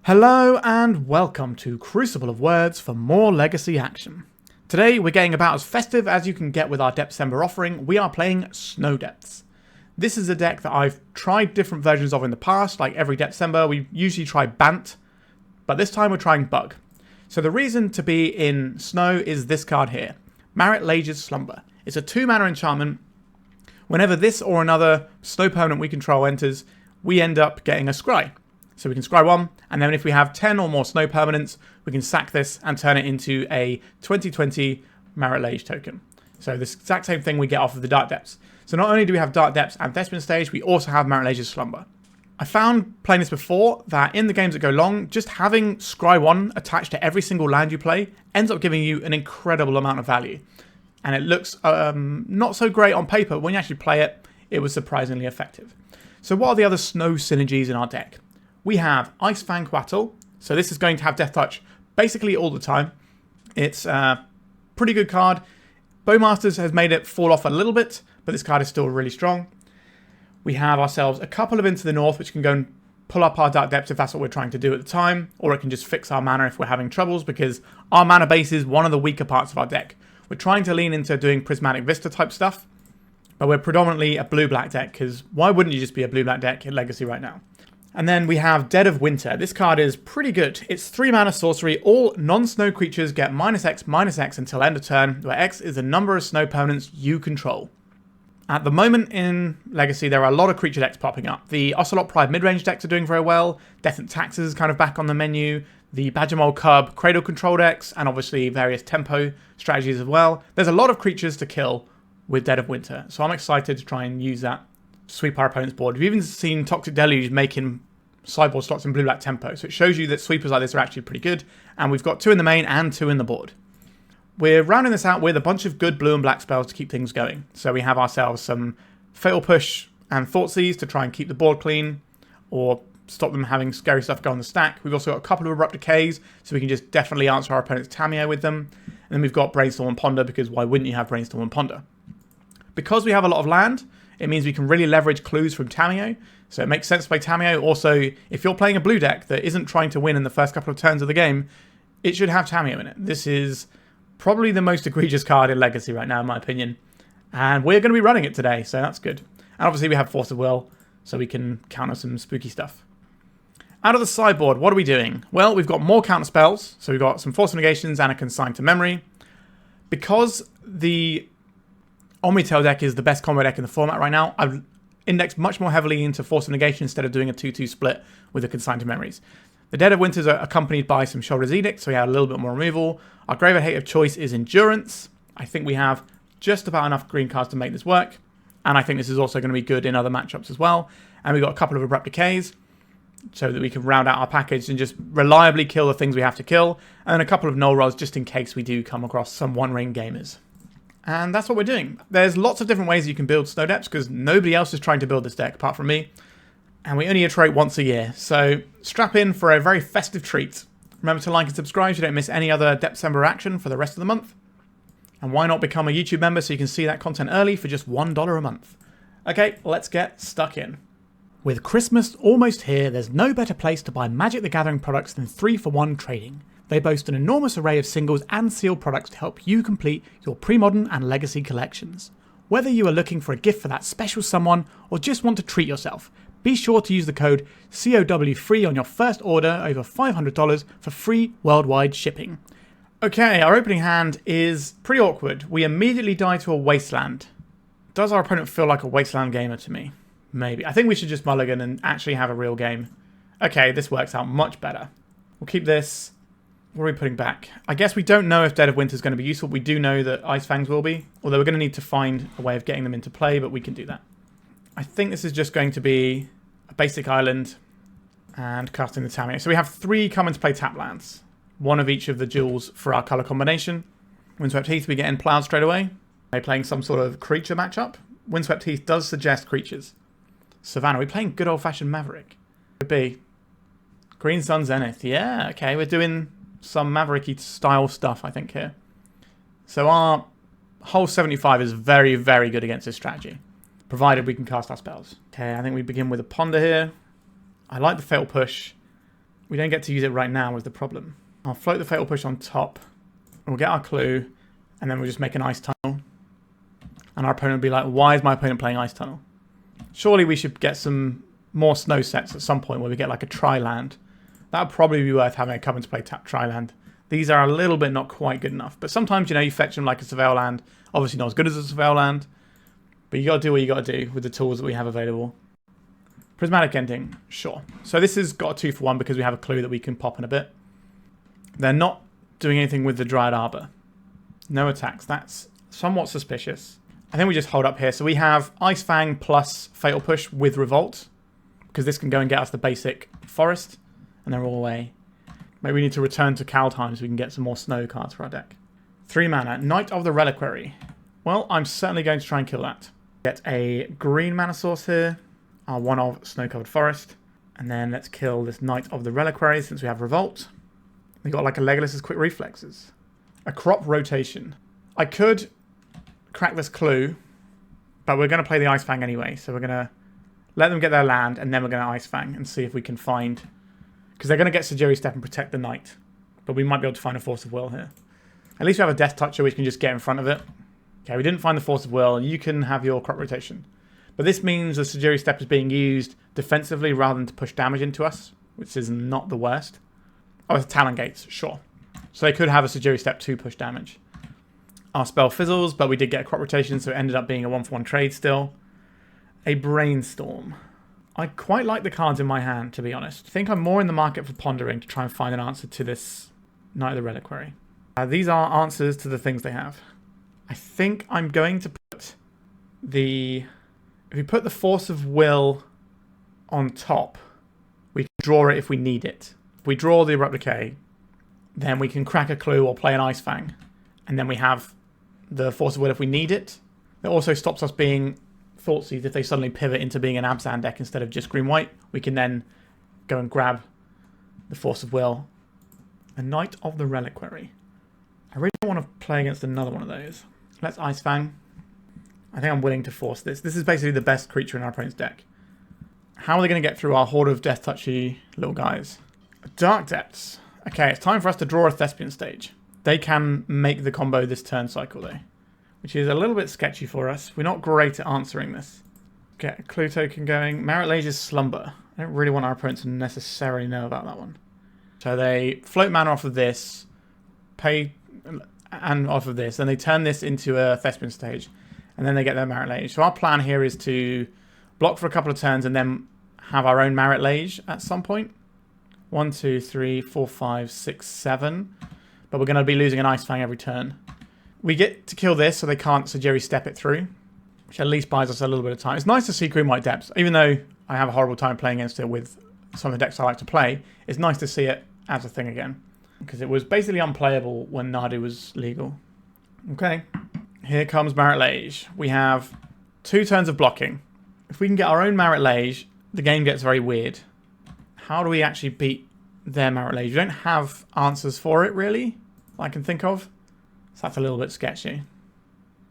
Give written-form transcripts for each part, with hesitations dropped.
Hello and welcome to Crucible of Words for more Legacy action. Today we're getting about as festive as you can get with our December offering. We are playing Snow Depths. This is a deck that I've tried different versions of in the past, like every December. We usually try Bant, but this time we're trying Bug. So the reason to be in Snow is this card here, Mairt Lage's Slumber. It's a 2-mana enchantment. Whenever this or another snow permanent we control enters, we end up getting a scry. So we can scry 1, and then if we have 10 or more snow permanents, we can sack this and turn it into a 2020 Marit Lage token. So this exact same thing we get off of the Dark Depths. So not only do we have Dark Depths and Thespian stage, we also have Mairt Lage's Slumber. I found playing this before that in the games that go long, just having scry 1 attached to every single land you play ends up giving you an incredible amount of value. And it looks not so great on paper, but when you actually play it, it was surprisingly effective. So what are the other snow synergies in our deck? We have Ice-Fang Coatl, so this is going to have Death Touch basically all the time. It's a pretty good card. Bowmasters has made it fall off a little bit, but this card is still really strong. We have ourselves a couple of Into the North, which can go and pull up our Dark Depths if that's what we're trying to do at the time, or it can just fix our mana if we're having troubles, because our mana base is one of the weaker parts of our deck. We're trying to lean into doing Prismatic Vista type stuff, but we're predominantly a blue-black deck, because why wouldn't you just be a blue-black deck in Legacy right now? And then we have Dead of Winter. This card is pretty good. It's 3-mana sorcery. All non-snow creatures get -X until end of turn, where X is the number of snow permanents you control. At the moment in Legacy, there are a lot of creature decks popping up. The Ocelot Pride mid-range decks are doing very well. Death and Taxes is kind of back on the menu. The Badgermole Cub Cradle Control decks, and obviously various tempo strategies as well. There's a lot of creatures to kill with Dead of Winter, so I'm excited to try and use that to sweep our opponent's board. We've even seen Toxic Deluge making sideboard slots in blue-black tempo, so it shows you that sweepers like this are actually pretty good, and we've got 2 in the main and 2 in the board. We're rounding this out with a bunch of good blue and black spells to keep things going. So we have ourselves some Fatal Push and Thoughtseizes to try and keep the board clean, or stop them having scary stuff go on the stack. We've also got a couple of Abrupt Decays, so we can just definitely answer our opponent's Tamiyo with them. And then we've got Brainstorm and Ponder, because why wouldn't you have Brainstorm and Ponder? Because we have a lot of land, it means we can really leverage clues from Tamiyo, so it makes sense to play Tamiyo. Also, if you're playing a blue deck that isn't trying to win in the first couple of turns of the game, it should have Tamiyo in it. This is probably the most egregious card in Legacy right now, in my opinion, and we're going to be running it today, so that's good. And obviously we have Force of Will, so we can counter some spooky stuff. Out of the sideboard, what are we doing? Well, we've got more counter spells, so we've got some Force of Negations and a Consign to Memory. Because the Omnitail deck is the best combo deck in the format right now, I've indexed much more heavily into Force of Negation instead of doing a 2-2 split with the Consign to Memories. The Dead of Winters are accompanied by some Shoulder's Edict, so we have a little bit more removal. Our Grave of Hate of choice is Endurance. I think we have just about enough green cards to make this work, and I think this is also going to be good in other matchups as well. And we've got a couple of Abrupt Decays, so that we can round out our package and just reliably kill the things we have to kill, and then a couple of Null Rods just in case we do come across some one-ring gamers. And that's what we're doing. There's lots of different ways you can build Snow Depths, because nobody else is trying to build this deck apart from me. And we only iterate once a year, so strap in for a very festive treat. Remember to like and subscribe so you don't miss any other December action for the rest of the month. And why not become a YouTube member so you can see that content early for just $1 a month. Okay, let's get stuck in. With Christmas almost here, there's no better place to buy Magic the Gathering products than 3-for-1 Trading. They boast an enormous array of singles and sealed products to help you complete your pre-modern and legacy collections. Whether you are looking for a gift for that special someone or just want to treat yourself, be sure to use the code COW3 on your first order over $500 for free worldwide shipping. Okay, our opening hand is pretty awkward. We immediately die to a Wasteland. Does our opponent feel like a Wasteland gamer to me? Maybe. I think we should just mulligan and actually have a real game. Okay, this works out much better. We'll keep this. What are we putting back? I guess we don't know if Dead of Winter is going to be useful. We do know that Ice-Fangs will be, although we're going to need to find a way of getting them into play, but we can do that. I think this is just going to be a basic island and casting the Tamiyo. So we have 3 come into play tap lands. 1 of each of the jewels for our colour combination. Windswept Heath, we get in plowed straight away. Are we playing some sort of creature matchup? Windswept Heath does suggest creatures. Savannah, are we playing good old-fashioned Maverick? Could be. Green Sun Zenith. Yeah, okay, we're doing some Maverick-y style stuff, I think, here. So our Hole 75 is very, very good against this strategy, provided we can cast our spells. Okay, I think we begin with a Ponder here. I like the Fatal Push. We don't get to use it right now is the problem. I'll float the Fatal Push on top. We'll get our clue, and then we'll just make an Ice Tunnel. And our opponent will be like, why is my opponent playing Ice Tunnel? Surely we should get some more snow sets at some point where we get like a Tri-land. That would probably be worth having a come into play tap Tri-land. These are a little bit not quite good enough. But sometimes, you know, you fetch them like a Surveil land. Obviously not as good as a Surveil land. But you got to do what you got to do with the tools that we have available. Prismatic Ending, sure. So this has got a 2-for-1 because we have a clue that we can pop in a bit. They're not doing anything with the Dryad Arbor. No attacks. That's somewhat suspicious. I think we just hold up here. So we have Ice-Fang plus Fatal Push with Revolt. Because this can go and get us the basic forest. And they're all away. Maybe we need to return to Kaldheim so we can get some more snow cards for our deck. 3 mana. Knight of the Reliquary. Well, I'm certainly going to try and kill that. Get a green mana source here. Our 1 of Snow-Covered Forest. And then let's kill this Knight of the Reliquary since we have Revolt. We got like a Legolas's Quick Reflexes. A Crop Rotation. I could crack this clue, but we're going to play the Ice-Fang anyway. So we're going to let them get their land, and then we're going to Ice-Fang and see if we can find... Because they're going to get Sejiri Step and protect the Knight. But we might be able to find a Force of Will here. At least we have a Death Toucher which can just get in front of it. Okay, we didn't find the Force of Will. You can have your Crop Rotation. But this means the Sejiri Step is being used defensively rather than to push damage into us, which is not the worst. Oh, it's Talon Gates, sure. So they could have a Sejiri Step to push damage. Our spell fizzles, but we did get a Crop Rotation, so it ended up being a 1-for-1 trade still. A Brainstorm. I quite like the cards in my hand, to be honest. I think I'm more in the market for pondering to try and find an answer to this Knight of the Reliquary. These are answers to the things they have. I think I'm going to put the... If we put the Force of Will on top, we can draw it if we need it. If we draw the Abrupt Decay, then we can crack a clue or play an Ice-Fang. And then we have the Force of Will if we need it. It also stops us being Thoughtseize if they suddenly pivot into being an Abzan deck instead of just green-white. We can then go and grab the Force of Will. A Knight of the Reliquary. I really don't want to play against another one of those. Let's Ice-Fang. I think I'm willing to force this. This is basically the best creature in our opponent's deck. How are they going to get through our horde of Death Touchy little guys? Dark Depths. Okay, it's time for us to draw a Thespian stage. They can make the combo this turn cycle though, which is a little bit sketchy for us. We're not great at answering this. Get a clue token going. Mairt Lage's Slumber. I don't really want our opponents to necessarily know about that one. So they float mana off of this, pay and off of this, then they turn this into a Thespian stage. And then they get their Mairt Lage. So our plan here is to block for a couple of turns and then have our own Mairt Lage at some point. 1, 2, 3, 4, 5, 6, 7. But we're going to be losing an Ice-Fang every turn. We get to kill this so they can't Sejiri Step it through, which at least buys us a little bit of time. It's nice to see Green White Depths. Even though I have a horrible time playing against it with some of the decks I like to play, it's nice to see it as a thing again. Because it was basically unplayable when Nadu was legal. Okay. Here comes Mairt Lage. We have 2 turns of blocking. If we can get our own Mairt Lage, the game gets very weird. How do we actually beat their Mairt Lage? We don't have answers for it, really, that I can think of. So that's a little bit sketchy.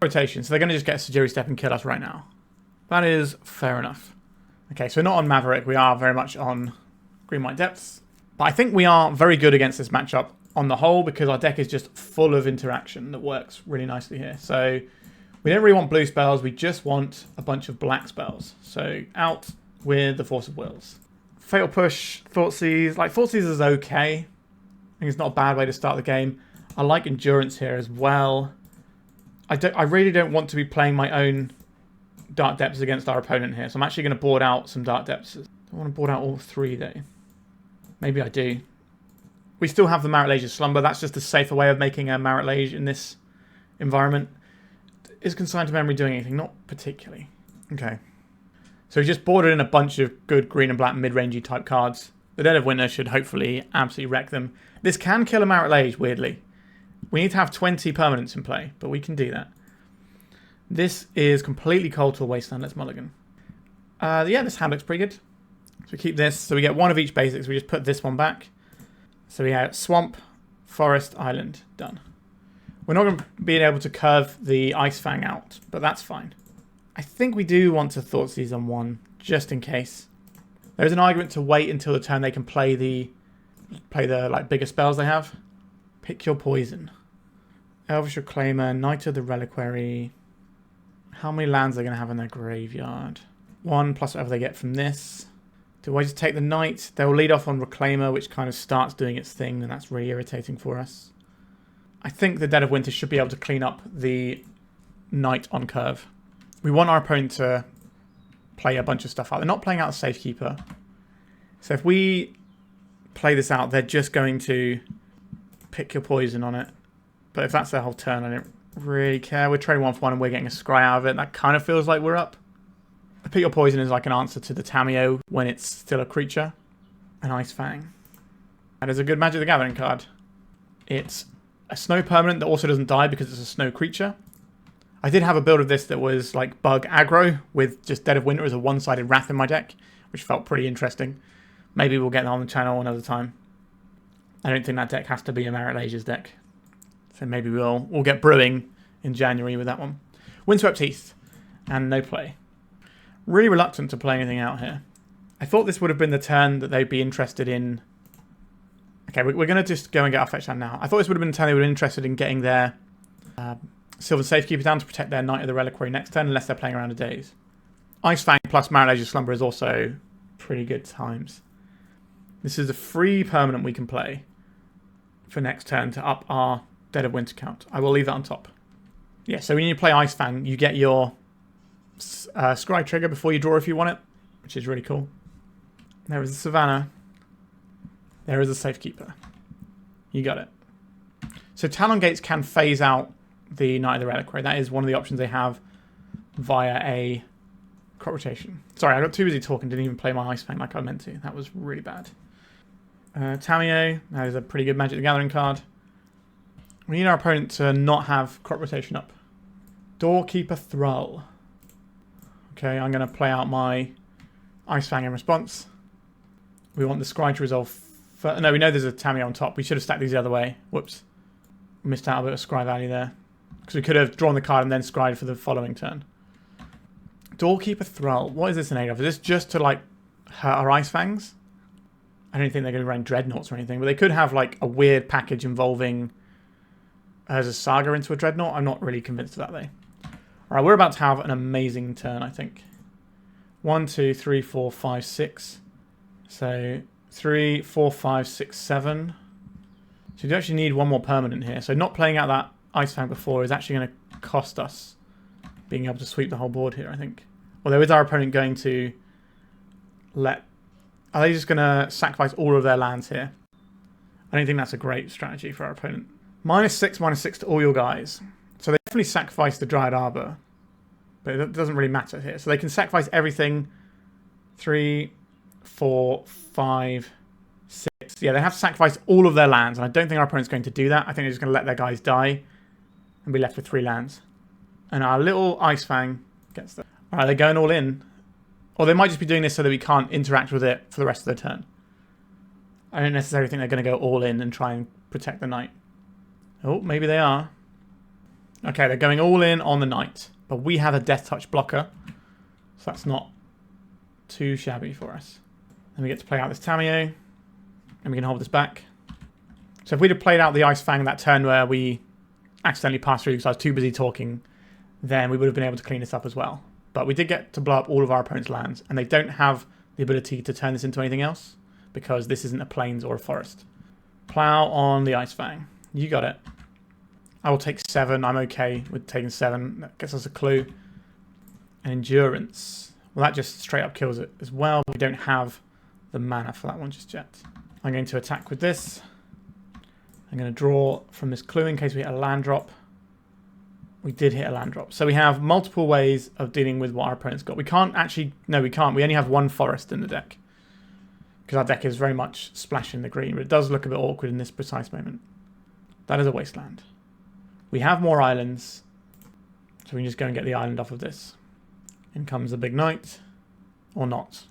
Rotation. So they're going to just get a Sejiri Step and kill us right now. That is fair enough. Okay, so we're not on Maverick. We are very much on Green White Depths. But I think we are very good against this matchup on the whole, because our deck is just full of interaction that works really nicely here. So we don't really want blue spells, we just want a bunch of black spells. So out with the Force of Wills. Fatal Push, Thoughtseize. Like, Thoughtseize is okay. I think it's not a bad way to start the game. I like Endurance here as well. I really don't want to be playing my own Dark Depths against our opponent here. So I'm actually going to board out some Dark Depths. I want to board out all 3 though. Maybe I do. We still have the Mairt Lage's Slumber. That's just a safer way of making a Mairt Lage in this environment. Is Consign to Memory doing anything? Not particularly. Okay. So we just boarded in a bunch of good green and black mid-rangey type cards. The Dead of Winter should hopefully absolutely wreck them. This can kill a Mairt Lage, weirdly. We need to have 20 permanents in play, but we can do that. This is completely cold to a Wasteland. Let's mulligan. Yeah, this hand looks pretty good. So we keep this. So we get 1 of each basics. We just put this one back. So we have Swamp, Forest, Island. Done. We're not going to be able to curve the Ice-Fang out, but that's fine. I think we do want to Thoughtseize on one, just in case. There's an argument to wait until the turn they can play the like bigger spells they have. Pick your poison. Elvish Reclaimer, Knight of the Reliquary. How many lands are they going to have in their graveyard? 1 plus whatever they get from this. Do I just take the Knight? They'll lead off on Reclaimer, which kind of starts doing its thing, and that's really irritating for us. I think the Dead of Winter should be able to clean up the Knight on curve. We want our opponent to play a bunch of stuff out. They're not playing out a Safekeeper. So if we play this out, they're just going to pick your poison on it. But if that's their whole turn, I don't really care. We're trading 1 for 1 and we're getting a scry out of it. That kind of feels like we're up. Pick your poison is like an answer to the Tamiyo when it's still a creature. An Ice-Fang. That is a good Magic the Gathering card. It's a snow permanent that also doesn't die because it's a snow creature. I did have a build of this that was like bug aggro with just Dead of Winter as a one-sided Wrath in my deck, which felt pretty interesting. Maybe we'll get that on the channel another time. I don't think that deck has to be a Mairt Lage's deck. So maybe we'll get brewing in January with that one. Windswept Heath and no play. Really reluctant to play anything out here. I thought this would have been the turn that they'd be interested in. Okay, we're going to just go and get our fetch land now. I thought this would have been the turn they were interested in getting their Sylvan Safekeeper down to protect their Knight of the Reliquary next turn, unless they're playing around a Daze. Ice-Fang plus Mairt Lage's Slumber is also pretty good times. This is a free permanent we can play for next turn to up our Dead of Winter count. I will leave that on top. Yeah, so when you play Ice-Fang, you get your scry trigger before you draw if you want it, which is really cool. There is a Savannah. There is a Safekeeper. You got it. So Talon Gates can phase out the Knight of the Reliquary. That is one of the options they have via a crop rotation. Sorry, I got too busy talking, didn't even play my Ice-Fang like I meant to. That was really bad. Tamiyo, that is a pretty good Magic the Gathering card. We need our opponent to not have crop rotation up. Doorkeeper Thrall. Okay, I'm going to play out my Ice-Fang in response. We want the scry to resolve. No, we know there's a Tamiyo on top. We should have stacked these the other way. Whoops. Missed out a bit of scry value there. Because we could have drawn the card and then scried for the following turn. Doorkeeper Thrall. What is this in aid of? Is this just to, like, hurt our Ice-Fangs? I don't think they're going to run Dreadnoughts or anything. But they could have, like, a weird package involving as a Saga into a Dreadnought. I'm not really convinced of that, though. Alright, we're about to have an amazing turn, I think. 1, 2, 3, 4, 5, 6. So 3, 4, 5, 6, 7. So you do actually need one more permanent here. So not playing out that Ice-Fang before is actually going to cost us being able to sweep the whole board here, I think. Although is our opponent going to let... Are they just going to sacrifice all of their lands here? I don't think that's a great strategy for our opponent. -6 to all your guys. So they definitely sacrifice the Dryad Arbor. But it doesn't really matter here. So they can sacrifice everything. 3, 4, 5, 6. Yeah, they have to sacrifice all of their lands. And I don't think our opponent's going to do that. I think they're just going to let their guys die. And be left with 3 lands. And our little Ice-Fang gets there. Alright, they're going all in. Or they might just be doing this so that we can't interact with it for the rest of the turn. I don't necessarily think they're going to go all in and try and protect the Knight. Oh, maybe they are. Okay, they're going all in on the Knight. But we have a Death Touch blocker. So that's not too shabby for us. Then we get to play out this Tamiyo. And we can hold this back. So if we'd have played out the Ice-Fang that turn where we accidentally passed through because I was too busy talking, then we would have been able to clean this up as well. But we did get to blow up all of our opponent's lands. And they don't have the ability to turn this into anything else. Because this isn't a plains or a forest. Plow on the Ice-Fang. You got it. I will take 7. I'm okay with taking 7. That gets us a clue. And Endurance. Well, that just straight up kills it as well. We don't have the mana for that one just yet. I'm going to attack with this. I'm going to draw from this clue in case we hit a land drop. We did hit a land drop. So we have multiple ways of dealing with what our opponent's got. We can't actually... No, we can't. We only have 1 forest in the deck. Because our deck is very much splashing the green. But it does look a bit awkward in this precise moment. That is a wasteland. We have more islands. So we can just go and get the island off of this. In comes the big Knight. Or not.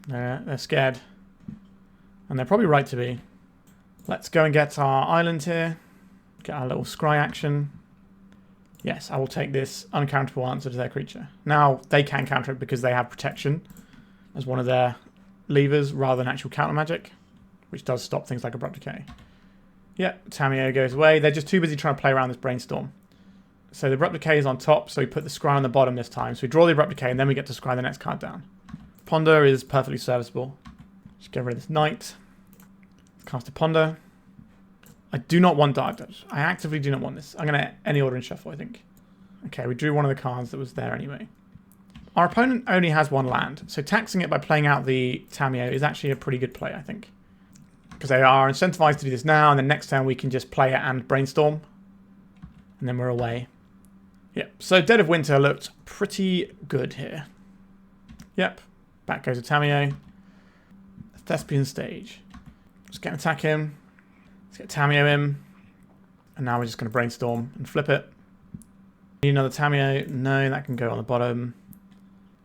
They're scared. And they're probably right to be. Let's go and get our island here. Get our little scry action. Yes, I will take this uncounterable answer to their creature. Now, they can counter it because they have protection as one of their levers rather than actual counter magic, which does stop things like Abrupt Decay. Yep, Tamiyo goes away. They're just too busy trying to play around this Brainstorm. So the Abrupt Decay is on top, so we put the scry on the bottom this time. So we draw the Abrupt Decay, and then we get to scry the next card down. Ponder is perfectly serviceable. Just get rid of this Knight. Cast a Ponder. I do not want Dark Dodge. I actively do not want this. I'm going to any order and shuffle, I think. Okay, we drew one of the cards that was there anyway. Our opponent only has one land, so taxing it by playing out the Tamiyo is actually a pretty good play, I think. Because they are incentivized to do this now, and then next turn we can just play it and Brainstorm. And then we're away. Yep, so Dead of Winter looked pretty good here. Yep, back goes a Tamiyo. Thespian stage. Just get an attack him. Let's get Tamiyo in. And now we're just going to Brainstorm and flip it. Need another Tamiyo? No, that can go on the bottom.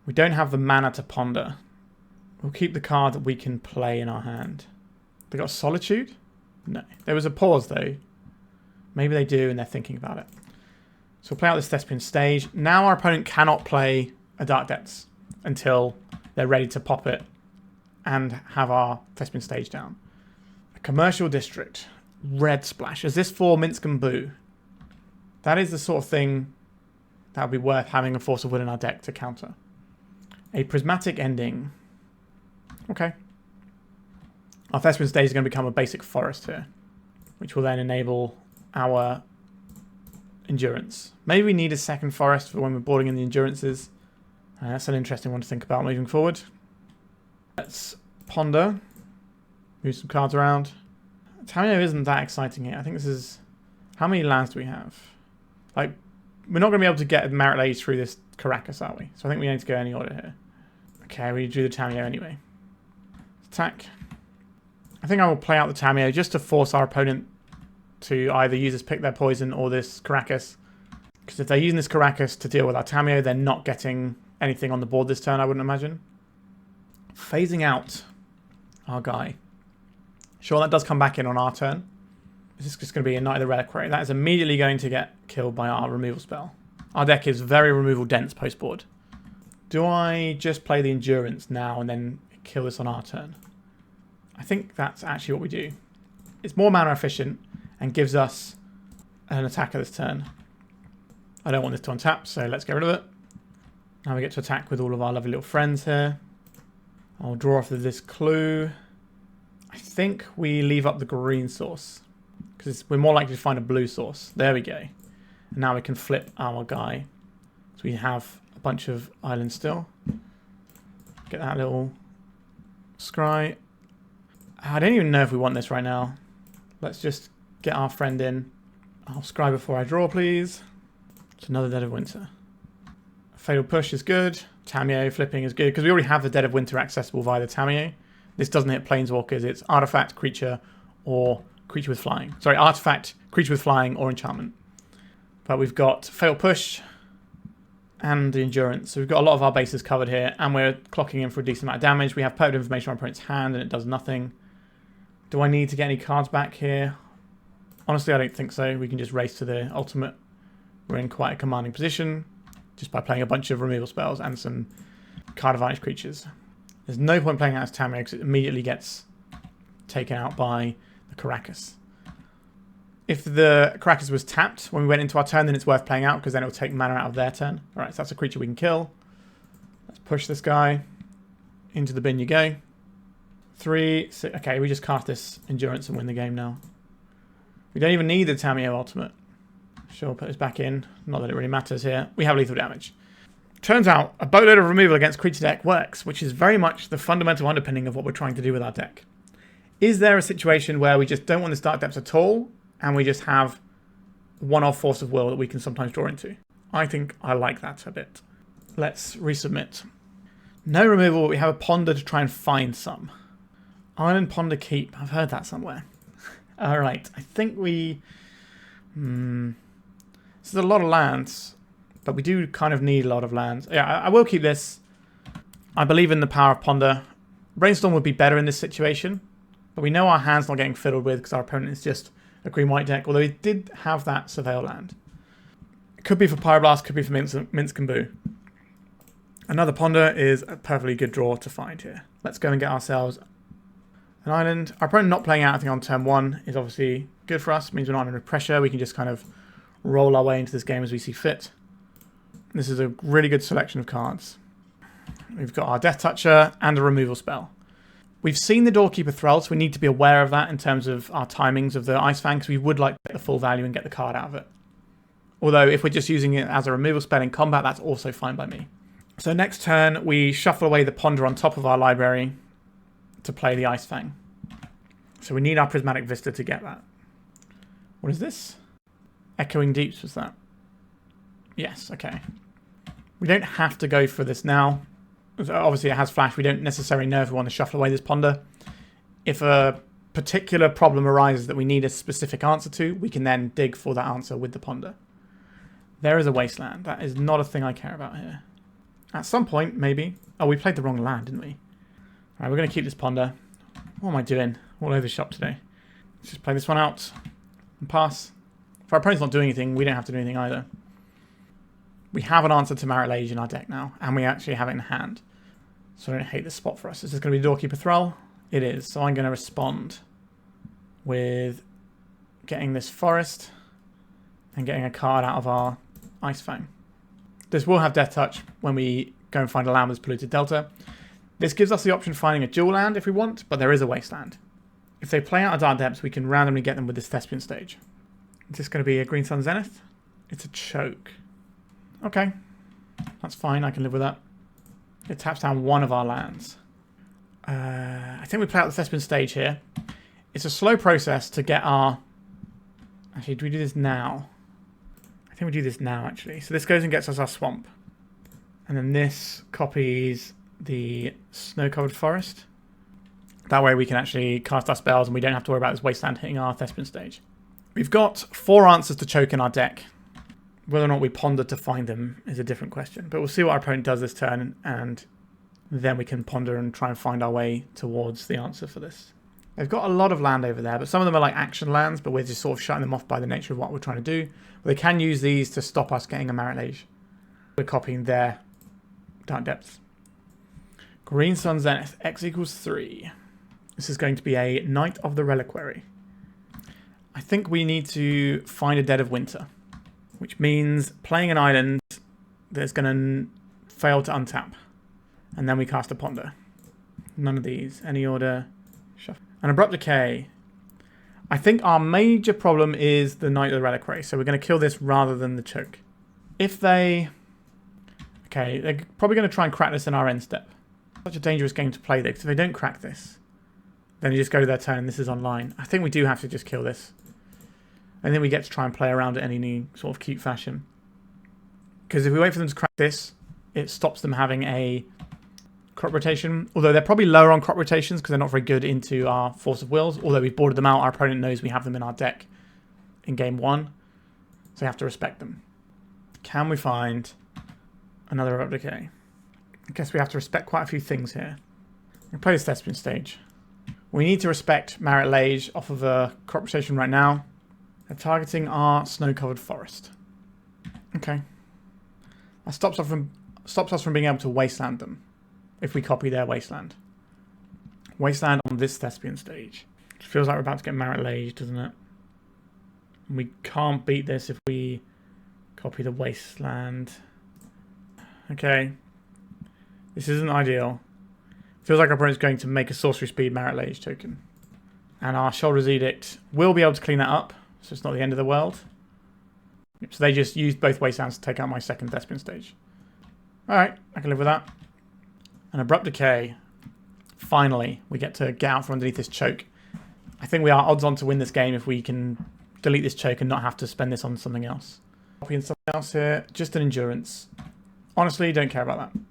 We don't have the mana to ponder. We'll keep the card that we can play in our hand. They got Solitude? No. There was a pause though. Maybe they do and they're thinking about it. So we'll play out this Thespian stage. Now our opponent cannot play a Dark Depths until they're ready to pop it and have our Thespian stage down. A commercial district. Red splash. Is this for Minsk and Boo? That is the sort of thing that would be worth having a Force of Will in our deck to counter. A prismatic ending. Okay. Our Thespian stage is going to become a basic forest here, which will then enable our endurance. Maybe we need a second forest for when we're boarding in the endurances. That's an interesting one to think about moving forward. Let's ponder. Move some cards around. Tamiyo isn't that exciting here. I think this is... How many lands do we have? Like, we're not going to be able to get Mairt Lage through this Caracas, are we? So I think we need to go any order here. Okay, we drew the Tamiyo anyway. Attack. I think I will play out the Tamiyo just to force our opponent to either use this Pick Their Poison or this Caracas. Because if they're using this Caracas to deal with our Tamiyo, they're not getting anything on the board this turn, I wouldn't imagine. Phasing out our guy. Sure, that does come back in on our turn. This is just going to be a Knight of the Reliquary. That is immediately going to get killed by our removal spell. Our deck is very removal dense post-board. Do I just play the Endurance now and then kill this on our turn? I think that's actually what we do. It's more mana efficient and gives us an attack at this turn. I don't want this to untap, so let's get rid of it. Now we get to attack with all of our lovely little friends here. I'll draw off this clue. I think we leave up the green source because we're more likely to find a blue source. There we go. And now we can flip our guy. So we have a bunch of islands still. Get that little scry. I don't even know if we want this right now. Let's just get our friend in. I'll scry before I draw, please. It's another Dead of Winter. Fatal Push is good. Tamiyo flipping is good because we already have the Dead of Winter accessible via the Tamiyo. This doesn't hit Planeswalkers. It's Artifact, Creature, or Creature with Flying. Sorry, Artifact, Creature with Flying, or Enchantment. But we've got Fatal Push and the Endurance. So we've got a lot of our bases covered here, and we're clocking in for a decent amount of damage. We have Permanent Information on our opponent's hand, and it does nothing. Do I need to get any cards back here? Honestly, I don't think so. We can just race to the ultimate. We're in quite a commanding position just by playing a bunch of removal spells and some card advantage creatures. There's no point playing out as Tamiyo because it immediately gets taken out by the Caracas. If the Caracas was tapped when we went into our turn, then it's worth playing out because then it'll take mana out of their turn. Alright, so that's a creature we can kill. Let's push this guy. Into the bin you go. 3, 6. Okay, we just cast this Endurance and win the game now. We don't even need the Tamiyo ultimate. Sure, put this back in. Not that it really matters here. We have lethal damage. Turns out, a boatload of removal against creature deck works, which is very much the fundamental underpinning of what we're trying to do with our deck. Is there a situation where we just don't want this Dark Depths at all, and we just have one-off Force of Will that we can sometimes draw into? I think I like that a bit. Let's resubmit. No removal, but we have a Ponder to try and find some. Island Ponder Keep. I've heard that somewhere. Alright, I think we... This is a lot of lands, but we do kind of need a lot of lands. Yeah, I will keep this. I believe in the power of Ponder. Brainstorm would be better in this situation, but we know our hand's not getting fiddled with because our opponent is just a green-white deck, although he did have that Surveil land. It could be for Pyroblast, could be for Minsc and Boo. Another Ponder is a perfectly good draw to find here. Let's go and get ourselves an island. Our opponent not playing out anything on turn 1 is obviously good for us. It means we're not under pressure. We can just kind of roll our way into this game as we see fit. This is a really good selection of cards. We've got our Death Toucher and a removal spell. We've seen the Doorkeeper Thrall, so we need to be aware of that in terms of our timings of the Ice-Fang, because we would like to get the full value and get the card out of it. Although, if we're just using it as a removal spell in combat, that's also fine by me. So next turn, we shuffle away the Ponder on top of our library to play the Ice-Fang. So we need our Prismatic Vista to get that. What is this? Echoing Deeps was that? Yes, okay. We don't have to go for this now. Obviously it has flash. We don't necessarily know if we want to shuffle away this Ponder. If a particular problem arises that we need a specific answer to, we can then dig for that answer with the Ponder. There is a Wasteland. That is not a thing I care about here. At some point, maybe. Oh, we played the wrong land, didn't we? Alright, we're going to keep this Ponder. What am I doing? All over the shop today. Let's just play this one out and pass. If our opponent's not doing anything, we don't have to do anything either. We have an answer to Mairt Lage in our deck now, and we actually have it in hand. So I don't hate this spot for us. Is this going to be Doorkeeper Thrall? It is. So I'm going to respond with getting this Forest and getting a card out of our Ice-Fang. This will have Death Touch when we go and find a land with Polluted Delta. This gives us the option of finding a dual land if we want, but there is a Wasteland. If they play out a Dark Depths, we can randomly get them with this Thespian stage. Is this going to be a Green Sun Zenith? It's a choke. Okay, that's fine. I can live with that. It taps down one of our lands. I think we play out the Thespian stage here. It's a slow process to get our... Actually, do we do this now? I think we do this now, actually. So this goes and gets us our swamp. And then this copies the snow-covered forest. That way we can actually cast our spells and we don't have to worry about this Wasteland hitting our Thespian stage. We've got 4 answers to choke in our deck. Whether or not we ponder to find them is a different question. But we'll see what our opponent does this turn, and then we can ponder and try and find our way towards the answer for this. They've got a lot of land over there, but some of them are like action lands, but we're just sort of shutting them off by the nature of what we're trying to do. But they can use these to stop us getting a Mairt Lage. We're copying their Dark Depths. Green Sun Zenith, X equals 3. This is going to be a Knight of the Reliquary. I think we need to find a Dead of Winter, which means playing an island that's going to fail to untap. And then we cast a Ponder. None of these. Any order. Shuffle. An Abrupt Decay. I think our major problem is the Knight of the Reliquary, so we're going to kill this rather than the choke. If they... Okay, they're probably going to try and crack this in our end step. Such a dangerous game to play this. If they don't crack this, then you just go to their turn and this is online. I think we do have to just kill this. And then we get to try and play around it in any sort of cute fashion. Because if we wait for them to crack this, it stops them having a crop rotation. Although they're probably lower on crop rotations because they're not very good into our Force of Wills. Although we've boarded them out, our opponent knows we have them in our deck in game 1. So you have to respect them. Can we find another Abrupt Decay? I guess we have to respect quite a few things here. We play this Thespian stage. We need to respect Marit Lage off of a crop rotation right now. They're targeting our snow-covered forest. Okay. That stops us from being able to Wasteland them if we copy their Wasteland. Wasteland on this Thespian stage. It feels like we're about to get Marit Lage, doesn't it? We can't beat this if we copy the Wasteland. Okay. This isn't ideal. Feels like our opponent's going to make a sorcery speed Marit Lage token. And our Shoulder's Edict will be able to clean that up. So it's not the end of the world. So they just used both Wastelands to take out my second Thespian stage. Alright, I can live with that. An Abrupt Decay. Finally, we get to get out from underneath this choke. I think we are odds on to win this game if we can delete this choke and not have to spend this on something else. Copying something else here. Just an Endurance. Honestly, don't care about that.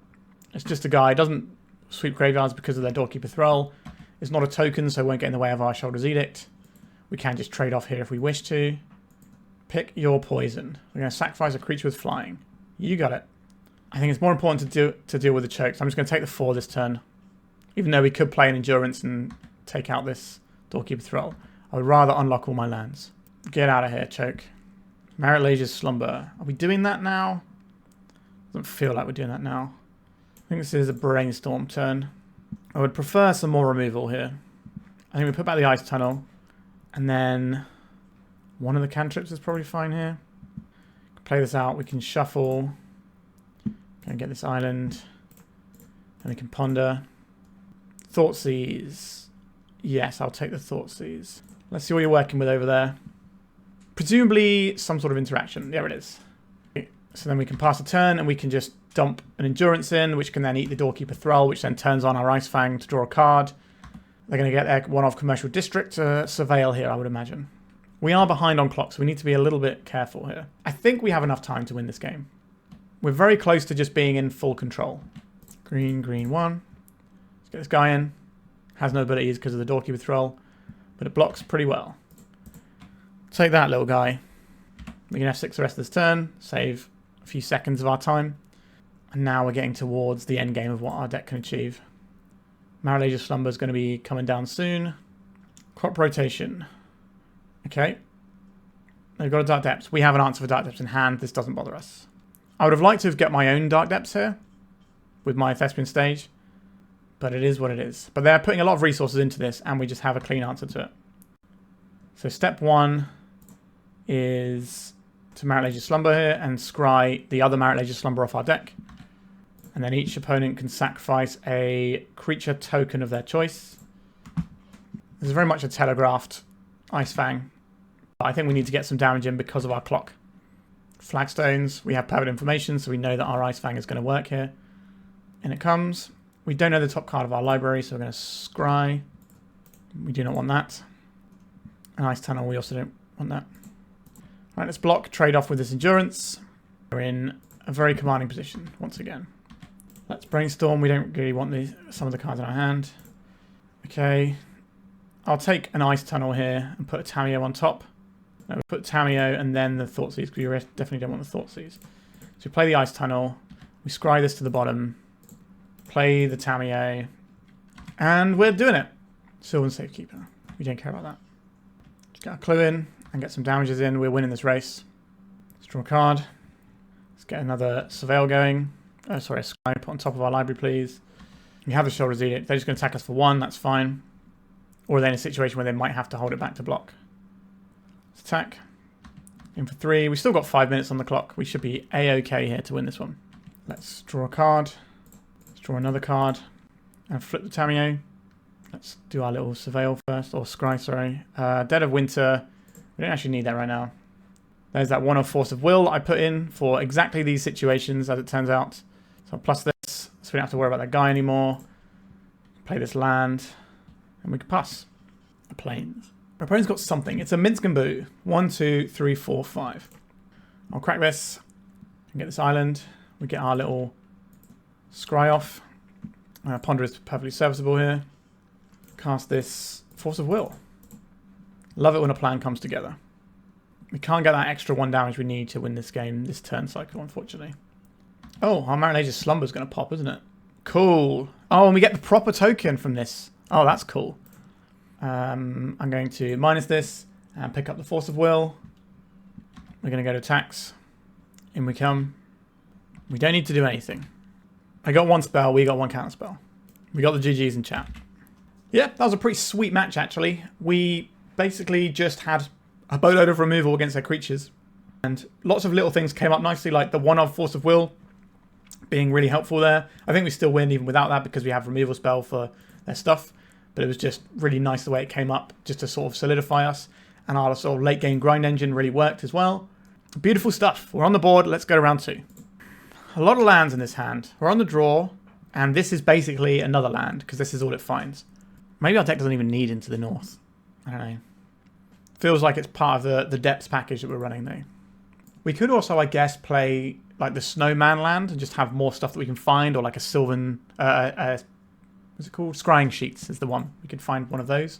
It's just a guy. Doesn't sweep graveyards because of their Doorkeeper Thrall. It's not a token, so it won't get in the way of our Shoulder's Edict. We can just trade off here if we wish to. Pick your poison. We're going to sacrifice a creature with flying. You got it. I think it's more important to deal with the choke. So I'm just going to take the 4 this turn. Even though we could play an Endurance and take out this Doorkeeper Thrall. I would rather unlock all my lands. Get out of here, choke. Mairt Lage's Slumber. Are we doing that now? Doesn't feel like we're doing that now. I think this is a Brainstorm turn. I would prefer some more removal here. I think we put back the Ice Tunnel. And then one of the cantrips is probably fine here. Play this out. We can shuffle. Gonna get this island. And we can ponder. Thoughtseize. Yes, I'll take the Thoughtseize. Let's see what you're working with over there. Presumably some sort of interaction. There it is. So then we can pass a turn and we can just dump an Endurance in, which can then eat the Doorkeeper Thrall, which then turns on our Ice-Fang to draw a card. They're going to get their one-off Commercial District to surveil here, I would imagine. We are behind on clock, so we need to be a little bit careful here. I think we have enough time to win this game. We're very close to just being in full control. Green, green 1. Let's get this guy in. Has no abilities because of the Doorkeeper Thrall, but it blocks pretty well. Take that, little guy. We can F6 the rest of this turn, save a few seconds of our time. And now we're getting towards the end game of what our deck can achieve. Mairt Lage's Slumber is going to be coming down soon. Crop rotation. Okay. They've got a Dark Depths. We have an answer for Dark Depths in hand. This doesn't bother us. I would have liked to have got my own Dark Depths here with my Thespian stage, but it is what it is. But they're putting a lot of resources into this, and we just have a clean answer to it. So step 1 is to Mairt Lage's Slumber here and scry the other Mairt Lage's Slumber off our deck. And then each opponent can sacrifice a creature token of their choice. This is very much a telegraphed Ice-Fang. But I think we need to get some damage in because of our clock. Flagstones, we have perfect information, so we know that our Ice-Fang is going to work here. And it comes. We don't know the top card of our library, so we're going to scry. We do not want that. An Ice Tunnel, we also don't want that. Right, let's block, trade off with this Endurance. We're in a very commanding position once again. Let's Brainstorm. We don't really want some of the cards in our hand. Okay. I'll take an Ice Tunnel here and put a Tamiyo on top. No, we put Tamiyo and then the Thoughtseize, because we definitely don't want the Thoughtseize. So we play the Ice Tunnel. We scry this to the bottom. Play the Tamiyo. And we're doing it. Sylvan Safekeeper. We don't care about that. Just get a clue in and get some damages in. We're winning this race. Let's draw a card. Let's get another Surveil going. Oh, sorry, a Scry put on top of our library, please. We have the Shoulder's Edict. They're just going to attack us for 1. That's fine. Or they're in a situation where they might have to hold it back to block. Let's attack. In for 3. We've still got 5 minutes on the clock. We should be A-OK here to win this one. Let's draw a card. Let's draw another card. And flip the Tamiyo. Let's do our little Surveil first. Or Scry, sorry. Dead of Winter. We don't actually need that right now. There's that one of Force of Will I put in for exactly these situations, as it turns out. So I'll plus this, so we don't have to worry about that guy anymore. Play this land, and we can pass. The Plains. Our opponent's got something. It's a Minsk and Boo. 1, 2, 3, 4, 5. I'll crack this and get this island. We get our little Scry off. Ponder is perfectly serviceable here. Cast this Force of Will. Love it when a plan comes together. We can't get that extra 1 damage we need to win this game, this turn cycle, unfortunately. Oh, our Mairt Lage's Slumber is going to pop, isn't it? Cool. Oh, and we get the proper token from this. Oh, that's cool. I'm going to minus this and pick up the Force of Will. We're going to go to attacks. In we come. We don't need to do anything. I got 1 spell, we got 1 counter spell. We got the GGs in chat. Yeah, that was a pretty sweet match, actually. We basically just had a boatload of removal against their creatures. And lots of little things came up nicely, like the one-of Force of Will being really helpful there. I think we still win even without that because we have removal spell for their stuff. But it was just really nice the way it came up just to sort of solidify us. And our sort of late game grind engine really worked as well. Beautiful stuff. We're on the board. Let's go to round 2. A lot of lands in this hand. We're on the draw. And this is basically another land because this is all it finds. Maybe our deck doesn't even need Into the North. I don't know. Feels like it's part of the depths package that we're running though. We could also, I guess, play like the Snowman land and just have more stuff that we can find, or like a Sylvan, what's it called? Scrying Sheets is the one. We could find one of those.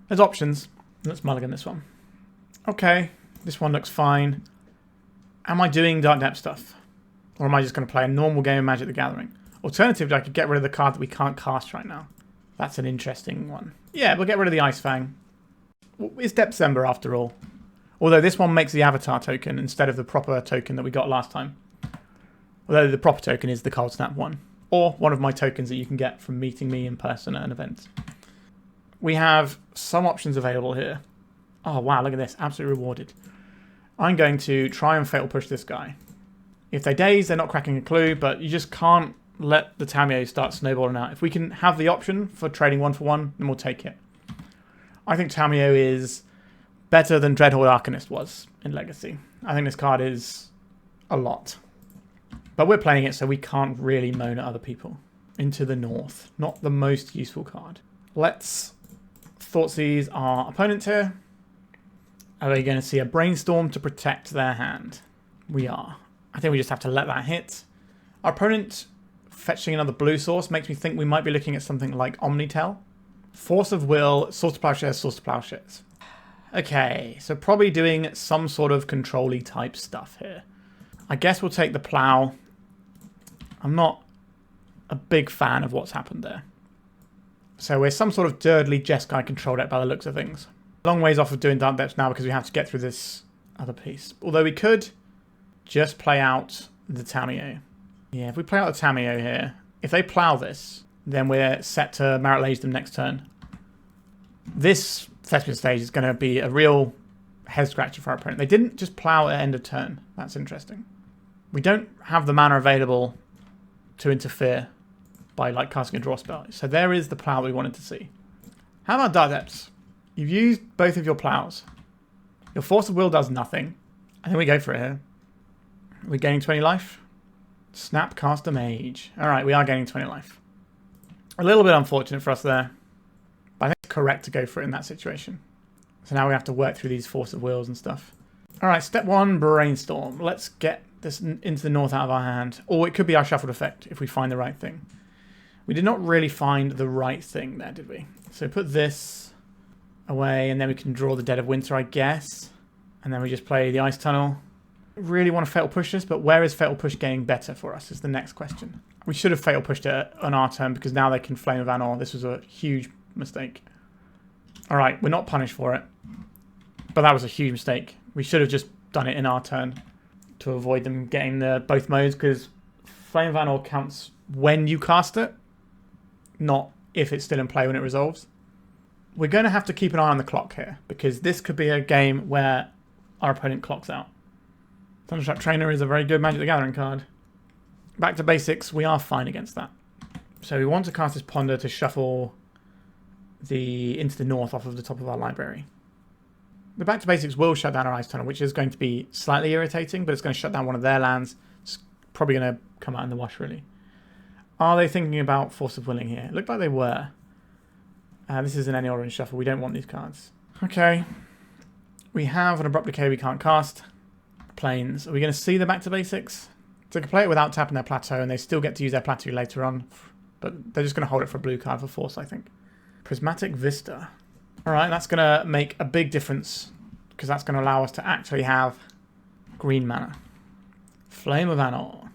There's options. Let's mulligan this one. Okay, this one looks fine. Am I doing Dark Depth stuff? Or am I just going to play a normal game of Magic the Gathering? Alternatively, I could get rid of the card that we can't cast right now. That's an interesting one. Yeah, we'll get rid of the Ice-Fang. It's December after all. Although this one makes the avatar token instead of the proper token that we got last time. Although the proper token is the Cold Snap one. Or one of my tokens that you can get from meeting me in person at an event. We have some options available here. Oh wow, look at this. Absolutely rewarded. I'm going to try and fatal push this guy. If they daze, they're not cracking a clue, but you just can't let the Tamiyo start snowballing out. If we can have the option for trading 1-for-1, then we'll take it. I think Tamiyo is better than Dreadhorde Arcanist was in Legacy. I think this card is a lot. But we're playing it, so we can't really moan at other people. Into the North. Not the most useful card. Let's Thoughtseize our opponent here. Are we going to see a Brainstorm to protect their hand? We are. I think we just have to let that hit. Our opponent fetching another blue source makes me think we might be looking at something like Omnitel. Force of Will, Source to Plowshares, Source to Plowshares. Okay, so probably doing some sort of control-y type stuff here. I guess we'll take the Plow. I'm not a big fan of what's happened there. So we're some sort of Dirtly Jeskai control deck by the looks of things. Long ways off of doing Dark Depths now because we have to get through this other piece. Although we could just play out the Tamiyo. Yeah, if we play out the Tamiyo here, if they plow this, then we're set to Mairt Lage them next turn. This Thespian stage is going to be a real head scratcher for our opponent. They didn't just plow at end of turn. That's interesting. We don't have the mana available to interfere by like casting a draw spell. So there is the plow we wanted to see. How about Dark Depths? You've used both of your plows. Your Force of Will does nothing. I think we go for it here. We're gaining 20 life. Snapcaster Mage. Alright, we are gaining 20 life. A little bit unfortunate for us there. But I think it's correct to go for it in that situation. So now we have to work through these Force of Wills and stuff. Alright, step 1, Brainstorm. Let's get this into the North out of our hand. Or it could be our shuffled effect if we find the right thing. We did not really find the right thing there, did we? So put this away, and then we can draw the Dead of Winter, I guess. And then we just play the Ice Tunnel. Really want to Fatal Push this, but where is Fatal Push getting better for us is the next question. We should have Fatal Pushed it on our turn because now they can Flame of Anor. This was a huge mistake. Alright, we're not punished for it. But that was a huge mistake. We should have just done it in our turn to avoid them getting the both modes because Flame of Anor counts when you cast it, not if it's still in play when it resolves. We're going to have to keep an eye on the clock here because this could be a game where our opponent clocks out. Thundertrap Trainer is a very good Magic the Gathering card. Back to basics, we are fine against that. So we want to cast this Ponder to shuffle into the North off of the top of our library. The Back to Basics will shut down our Ice Tunnel, which is going to be slightly irritating, but it's going to shut down one of their lands. It's probably going to come out in the wash, really. Are they thinking about Force of Willing here? It looked like they were. This is an any orange shuffle. We don't want these cards. Okay. We have an Abrupt Decay we can't cast. Plains. Are we going to see the Back to Basics? So they can play it without tapping their plateau, and they still get to use their plateau later on. But they're just going to hold it for a blue card for Force, I think. Prismatic Vista. Alright, that's going to make a big difference, because that's going to allow us to actually have green mana. Flame of Anor.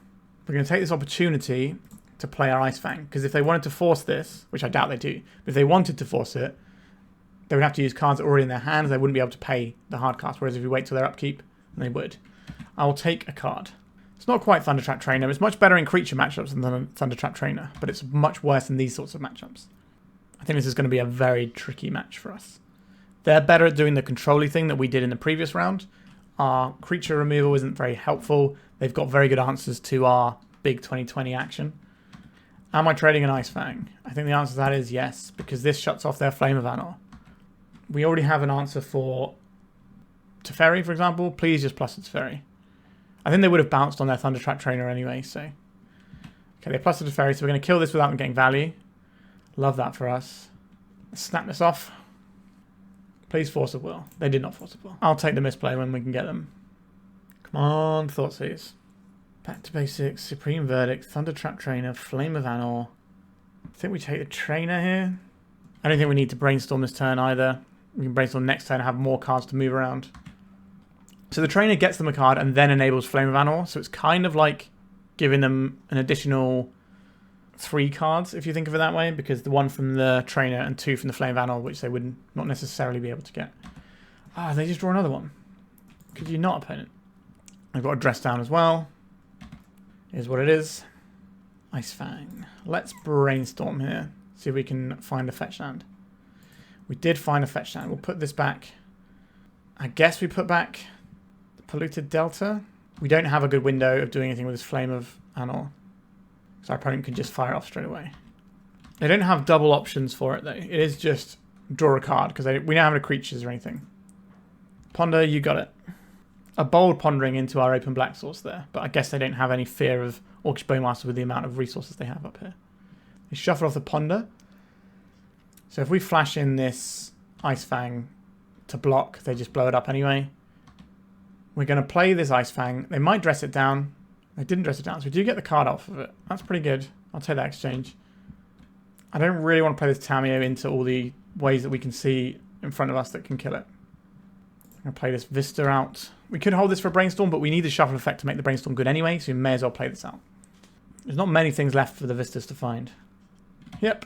We're going to take this opportunity to play our Ice-Fang, because if they wanted to force this, which I doubt they do, but if they wanted to force it, they would have to use cards that are already in their hands. They wouldn't be able to pay the hard cast, whereas if we wait till their upkeep, then they would. I will take a card. It's not quite Thundertrap Trainer. It's much better in creature matchups than Thundertrap Trainer, but it's much worse in these sorts of matchups. I think this is going to be a very tricky match for us. They're better at doing the control-y thing that we did in the previous round. Our creature removal isn't very helpful. They've got very good answers to our big 2020 action. Am I trading an Ice-Fang? I think the answer to that is yes, because this shuts off their Flame of Anor. We already have an answer for Teferi, for example. Please just plus a Teferi. I think they would have bounced on their Thundertrap Trainer anyway, so... Okay, they plus a Teferi, so we're going to kill this without them getting value. Love that for us. Let's snap this off. Please Force of Will. They did not Force of Will. I'll take the misplay when we can get them. Come on, Thoughtseize. Back to Basics, Supreme Verdict, Thundertrap Trainer, Flame of Anor. I think we take the Trainer here. I don't think we need to Brainstorm this turn either. We can Brainstorm next turn and have more cards to move around. So the Trainer gets them a card and then enables Flame of Anor. So it's kind of like giving them an additional 3 cards, if you think of it that way, because the 1 from the Trainer and 2 from the Flame of Anor, which they would not necessarily be able to get. Ah, they just draw another one. Could you not, opponent? I've got a dress down as well. Here's what it is. Ice-Fang. Let's brainstorm here. See if we can find a fetch land. We did find a fetch land. We'll put this back. I guess we put back the Polluted Delta. We don't have a good window of doing anything with this Flame of Anor. So our opponent can just fire off straight away. They don't have double options for it though. It is just draw a card because we don't have any creatures or anything. Ponder, you got it. A bold pondering into our open black source there, but I guess they don't have any fear of Orcish Bonemaster with the amount of resources they have up here. They shuffle off the ponder. So if we flash in this Ice-Fang to block, they just blow it up anyway. We're going to play this Ice-Fang. They might dress it down. They didn't dress it down, so we do get the card off of it. That's pretty good. I'll take that exchange. I don't really want to play this Tamiyo into all the ways that we can see in front of us that can kill it. I'm going to play this Vista out. We could hold this for Brainstorm, but we need the shuffle effect to make the Brainstorm good anyway, so we may as well play this out. There's not many things left for the Vistas to find. Yep.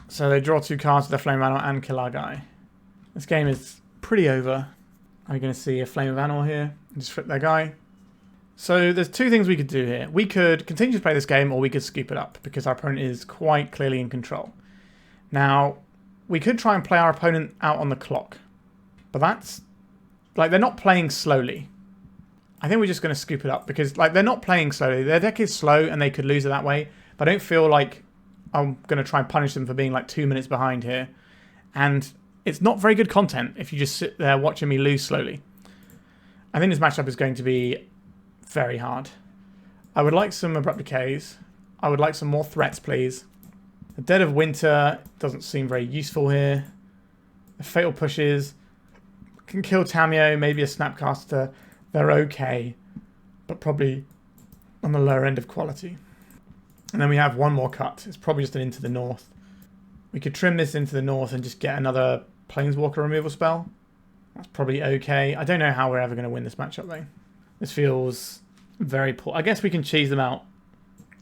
So they draw 2 cards with their Flame of Anor and kill our guy. This game is pretty over. Are we going to see a Flame of Anor here? And just flip their guy. So there's 2 things we could do here. We could continue to play this game, or we could scoop it up, because our opponent is quite clearly in control. Now, we could try and play our opponent out on the clock. But that's... like, they're not playing slowly. I think we're just going to scoop it up, because, like, they're not playing slowly. Their deck is slow, and they could lose it that way. But I don't feel like I'm going to try and punish them for being, like, 2 minutes behind here. And it's not very good content if you just sit there watching me lose slowly. I think this matchup is going to be very hard. I would like some Abrupt Decays. I would like some more threats, please. The Dead of Winter doesn't seem very useful here. The Fatal Pushes can kill Tamiyo, maybe a Snapcaster. They're okay, but probably on the lower end of quality. And then we have one more cut. It's probably just an Into the North. We could trim this into the north and just get another Planeswalker removal spell. That's probably okay. I don't know how we're ever going to win this matchup, though. This feels very poor. I guess we can cheese them out.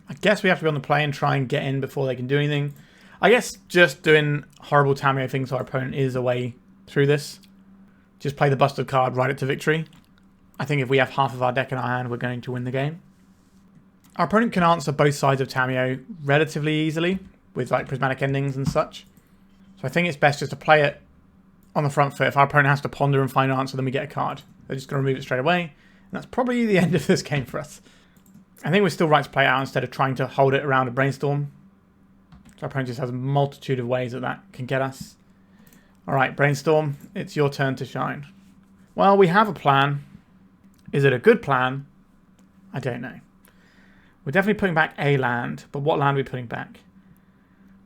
I guess we have to be on the play and try and get in before they can do anything. I guess just doing horrible Tamiyo things to our opponent is a way through this. Just play the busted card, ride it to victory. I think if we have half of our deck in our hand, we're going to win the game. Our opponent can answer both sides of Tamiyo relatively easily, with like prismatic endings and such. So I think it's best just to play it on the front foot. If our opponent has to ponder and find an answer, then we get a card. They're just going to remove it straight away. And that's probably the end of this game for us. I think we're still right to play it out instead of trying to hold it around a Brainstorm. So our opponent just has a multitude of ways that can get us. Alright, Brainstorm, it's your turn to shine. Well, we have a plan. Is it a good plan? I don't know. We're definitely putting back a land, but what land are we putting back?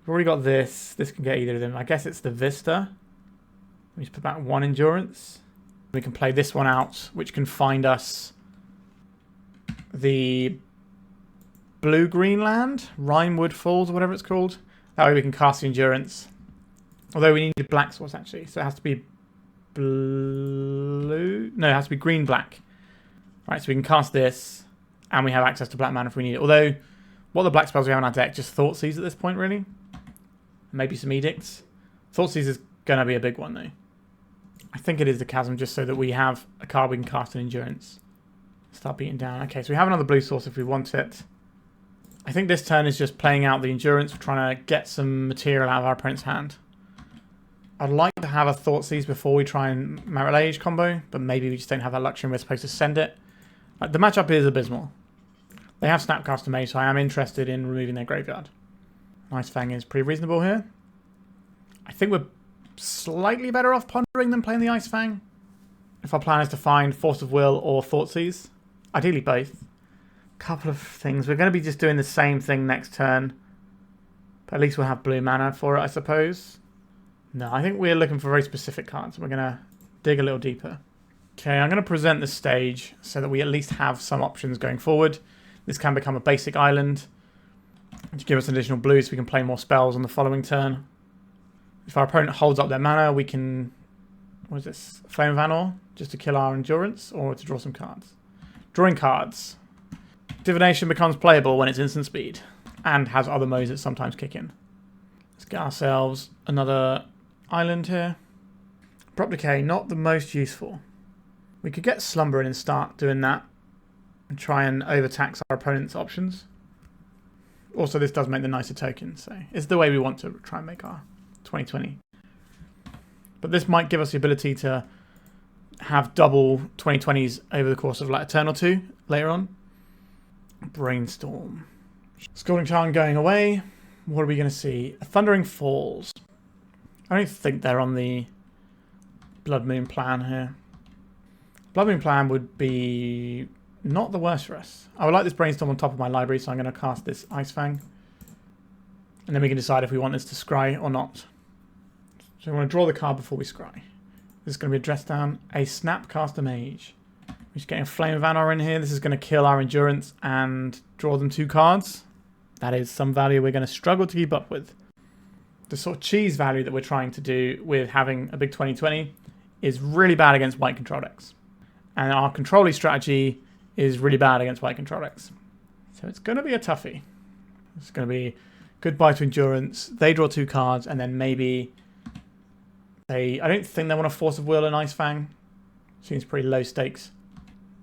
We've already got this. This can get either of them. I guess it's the Vista. We just put back 1 endurance. We can play this one out, which can find us the blue-green land, Rimewood Falls, or whatever it's called. That way we can cast the endurance. Although we need a black source, actually. So it has to be blue. No, it has to be green-black. Right, so we can cast this, and we have access to black mana if we need it. Although, what are the black spells we have in our deck? Just Thoughtseize at this point, really? Maybe some Edicts. Thoughtseize is going to be a big one, though. I think it is the Chasm, just so that we have a card we can cast in Endurance. Start beating down. Okay, so we have another blue source if we want it. I think this turn is just playing out the Endurance. We're trying to get some material out of our opponent's hand. I'd like to have a Thoughtseize before we try and Mairt Lage combo, but maybe we just don't have that luxury and we're supposed to send it. The matchup is abysmal. They have Snapcaster Mage, so I am interested in removing their graveyard. Ice-Fang is pretty reasonable here. I think we're slightly better off pondering than playing the Ice-Fang. If our plan is to find Force of Will or Thoughtseize. Ideally both. Couple of things. We're going to be just doing the same thing next turn. But at least we'll have blue mana for it, I suppose. No, I think we're looking for very specific cards. We're going to dig a little deeper. Okay, I'm going to present the stage so that we at least have some options going forward. This can become a basic island to give us additional blue so we can play more spells on the following turn. If our opponent holds up their mana, we can... what is this? Flame of Anor? Just to kill our endurance or to draw some cards? Drawing cards. Divination becomes playable when it's instant speed and has other modes that sometimes kick in. Let's get ourselves another island here. Abrupt Decay, not the most useful. We could get Slumber in and start doing that and try and overtax our opponent's options. Also, this does make the nicer token, so it's the way we want to try and make our 2020. But this might give us the ability to have double 2020s over the course of like a turn or two later on. Brainstorm. Scalding Tarn going away. What are we going to see? Thundering Falls. I don't think they're on the Blood Moon plan here. Blood Moon plan would be not the worst for us. I would like this Brainstorm on top of my library, so I'm going to cast this Ice-Fang. And then we can decide if we want this to scry or not. So we want to draw the card before we scry. This is going to be a dress down. A Snapcaster Mage. We're just getting a Flame of Anor in here. This is going to kill our Endurance and draw them 2 cards. That is some value we're going to struggle to keep up with. The sort of cheese value that we're trying to do with having a big 2020 is really bad against white control decks. And our control-y strategy is really bad against white control decks. So it's going to be a toughie. It's going to be goodbye to Endurance. They draw 2 cards, and then maybe I don't think they want a Force of Will and Ice-Fang. Seems pretty low stakes.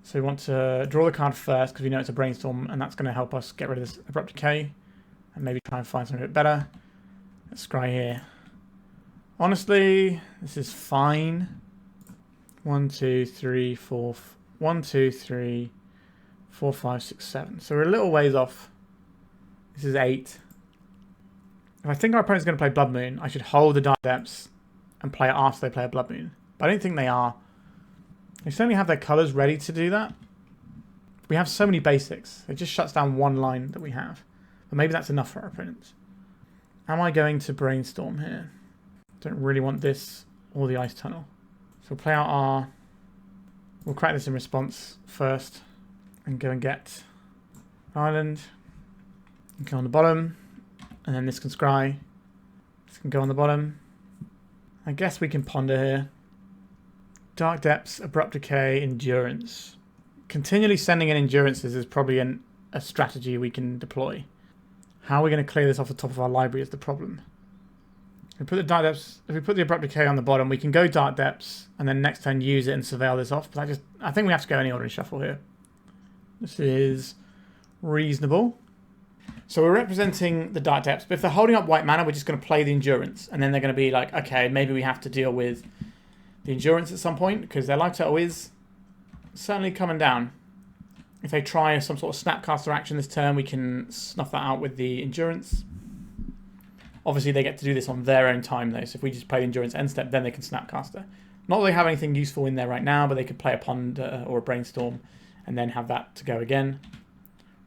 So we want to draw the card first because we know it's a Brainstorm, and that's going to help us get rid of this Abrupt Decay and maybe try and find something a bit better. Let's scry here. Honestly, this is fine. 1, 2, 3, 4. 1, 2, 3, 4, 5, 6, 7. So we're a little ways off. This is 8. If I think our opponent's going to play Blood Moon, I should hold the Dark Depths and play it after they play a Blood Moon. But I don't think they are. They certainly have their colours ready to do that. We have so many basics. It just shuts down one line that we have. But maybe that's enough for our opponents. Am I going to Brainstorm here? Don't really want this or the Ice Tunnel. So we'll play out our... We'll crack this in response first. And go and get Island. And go on the bottom. And then this can scry. This can go on the bottom. I guess we can ponder here. Dark Depths, Abrupt Decay, Endurance. Continually sending in Endurances is probably a strategy we can deploy. How are we going to clear this off the top of our library is the problem. If we put the Dark Depths, if we put the Abrupt Decay on the bottom, we can go Dark Depths and then next turn use it and surveil this off. But I think we have to go any order and shuffle here. This is reasonable. So we're representing the Dark Depths, but if they're holding up white mana, we're just going to play the Endurance, and then they're going to be like, okay, maybe we have to deal with the Endurance at some point because their life total is certainly coming down. If they try some sort of Snapcaster action this turn, we can snuff that out with the Endurance. Obviously, they get to do this on their own time, though. So if we just play the Endurance end step, then they can Snapcaster. Not that they have anything useful in there right now, but they could play a Ponder or a Brainstorm and then have that to go again.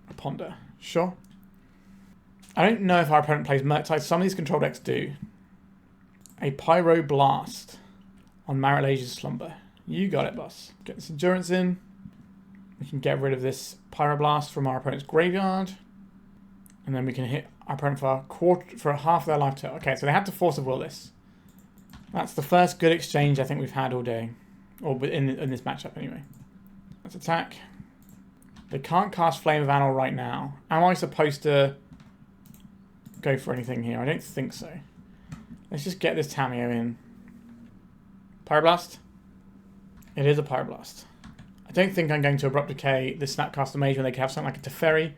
A Ponder, sure. I don't know if our opponent plays Murktide. Some of these control decks do. A Pyroblast on Mairt Lage's Slumber. You got it, boss. Get this Endurance in. We can get rid of this Pyroblast from our opponent's graveyard. And then we can hit our opponent for half their life total. Okay, so they had to Force of Will this. That's the first good exchange I think we've had all day. Or in this matchup, anyway. Let's attack. They can't cast Flame of Anor right now. Am I supposed to go for anything here? I don't think so. Let's just get this Tamiyo in. Pyroblast? It is a Pyroblast. I don't think I'm going to Abrupt Decay this Snapcaster Mage when they can have something like a Teferi,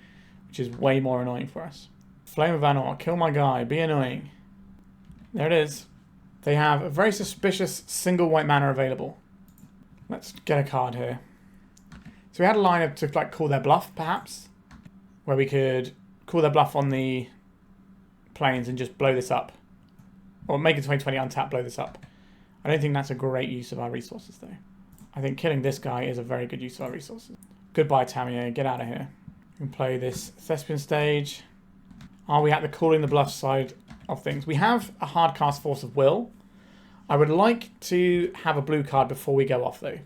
which is way more annoying for us. Flame of Anor, kill my guy, be annoying. There it is. They have a very suspicious single white mana available. Let's get a card here. So we had a line to like call their bluff, perhaps, where we could call their bluff on the planes and just blow this up. Or make a 2020 untap, blow this up. I don't think that's a great use of our resources, though. I think killing this guy is a very good use of our resources. Goodbye, Tamiyo. Get out of here. We can play this Thespian stage. Are we at the calling the bluff side of things? We have a hard cast Force of Will. I would like to have a blue card before we go off, though.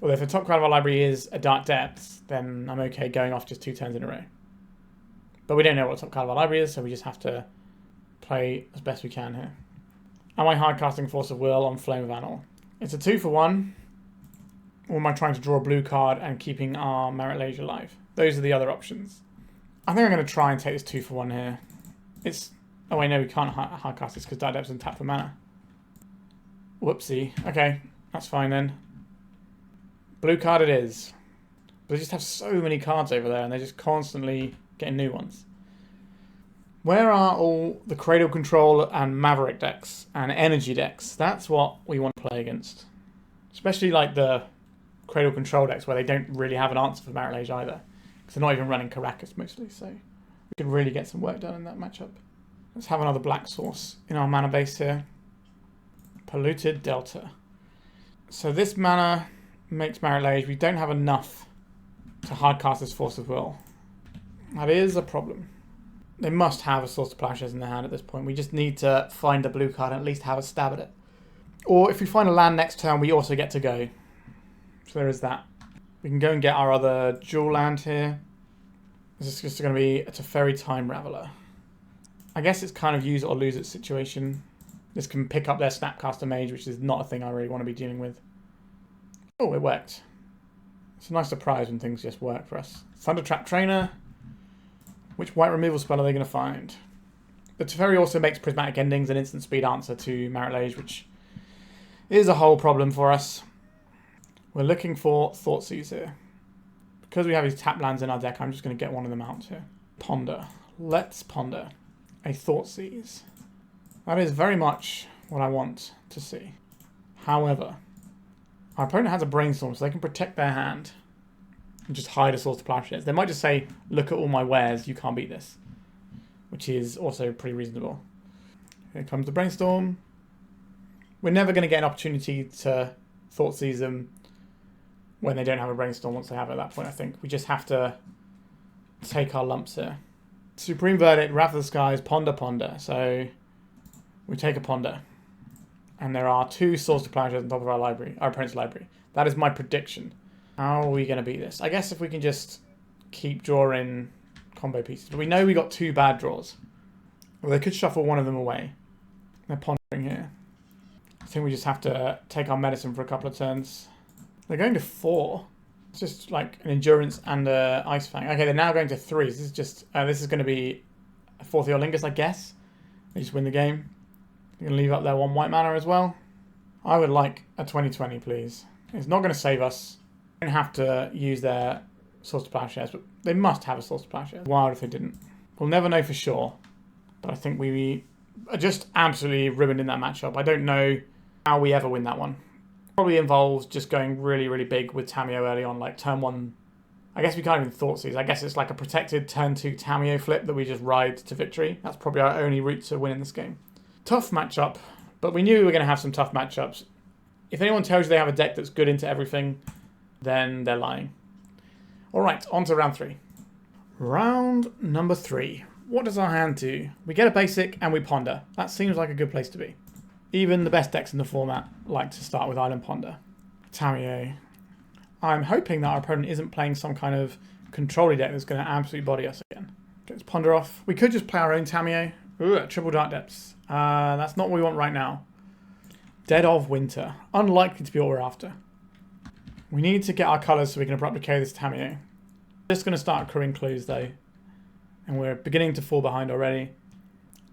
Although if the top card of our library is a Dark Depths, then I'm okay going off just 2 turns in a row. But we don't know what the top card of our library is, so we just have to play as best we can here. Am I hard casting Force of Will on Flame of Anor? It's a 2-for-1. Or am I trying to draw a blue card and keeping our Marit Lage alive? Those are the other options. I think I'm going to try and take this 2-for-1 here. It's... Oh wait, no, we can't hard cast this because Dark Depths and tap for mana. Whoopsie. Okay, that's fine then. Blue card it is. But they just have so many cards over there and they're just constantly getting new ones. Where are all the Cradle Control and Maverick decks and Energy decks? That's what we want to play against. Especially like the Cradle Control decks where they don't really have an answer for Mairt Lage either. Because they're not even running Caracas mostly, so we can really get some work done in that matchup. Let's have another black source in our mana base here. Polluted Delta. So this mana makes Mairt Lage. We don't have enough to hardcast this Force of Will. That is a problem. They must have a Source of Plowshares in their hand at this point. We just need to find the blue card and at least have a stab at it. Or if we find a land next turn, we also get to go. So there is that. We can go and get our other dual land here. This is just going to be a Teferi Time Raveler. I guess it's kind of use it or lose it situation. This can pick up their Snapcaster Mage, which is not a thing I really want to be dealing with. Oh, it worked. It's a nice surprise when things just work for us. Thundertrap Trainer. Which white removal spell are they going to find? The Teferi also makes Prismatic Endings an instant speed answer to Mairt Lage, which is a whole problem for us. We're looking for Thoughtseize here. Because we have these tap lands in our deck, I'm just going to get one of them out here. Ponder. Let's ponder. A Thoughtseize. That is very much what I want to see. However, our opponent has a Brainstorm, so they can protect their hand and just hide a Source of Plowshares. They might just say, look at all my wares, you can't beat this. Which is also pretty reasonable. Here comes the Brainstorm. We're never going to get an opportunity to Thoughtseize them when they don't have a Brainstorm once they have it at that point, I think. We just have to take our lumps here. Supreme Verdict, Wrath of the Skies, Ponder, Ponder. So we take a Ponder. And there are 2 Source of Plowshares on top of our library, our opponent's library. That is my prediction. How are we going to beat this? I guess if we can just keep drawing combo pieces. But we know we got 2 bad draws. Well, they could shuffle one of them away. They're pondering here. I think we just have to take our medicine for a couple of turns. They're going to 4. It's just like an Endurance and a Ice-Fang. Okay, they're now going to 3. This is just this is going to be a 4th Eolingus, I guess. They just win the game. They're going to leave up their 1 white mana as well. I would like a 20/20, please. It's not going to save us. They don't have to use their Source of Plowshares, but they must have a Source of Plowshares. Wild if they didn't. We'll never know for sure. But I think we are just absolutely ruined in that matchup. I don't know how we ever win that one. Probably involves just going really, really big with Tamiyo early on, like turn 1. I guess we can't even Thoughtseize. I guess it's like a protected turn 2 Tamiyo flip that we just ride to victory. That's probably our only route to winning this game. Tough matchup, but we knew we were going to have some tough matchups. If anyone tells you they have a deck that's good into everything, then they're lying. All right, on to round 3. Round number 3. What does our hand do? We get a basic and we ponder. That seems like a good place to be. Even the best decks in the format like to start with Island Ponder. Tamiyo. I'm hoping that our opponent isn't playing some kind of control deck that's going to absolutely body us again. Get this Ponder off. We could just play our own Tamiyo. Ooh, Triple Dark Depths. That's not what we want right now. Dead of Winter. Unlikely to be what we're after. We need to get our colours so we can Abrupt Decay this Tamiyo. Just going to start accruing clues though. And we're beginning to fall behind already.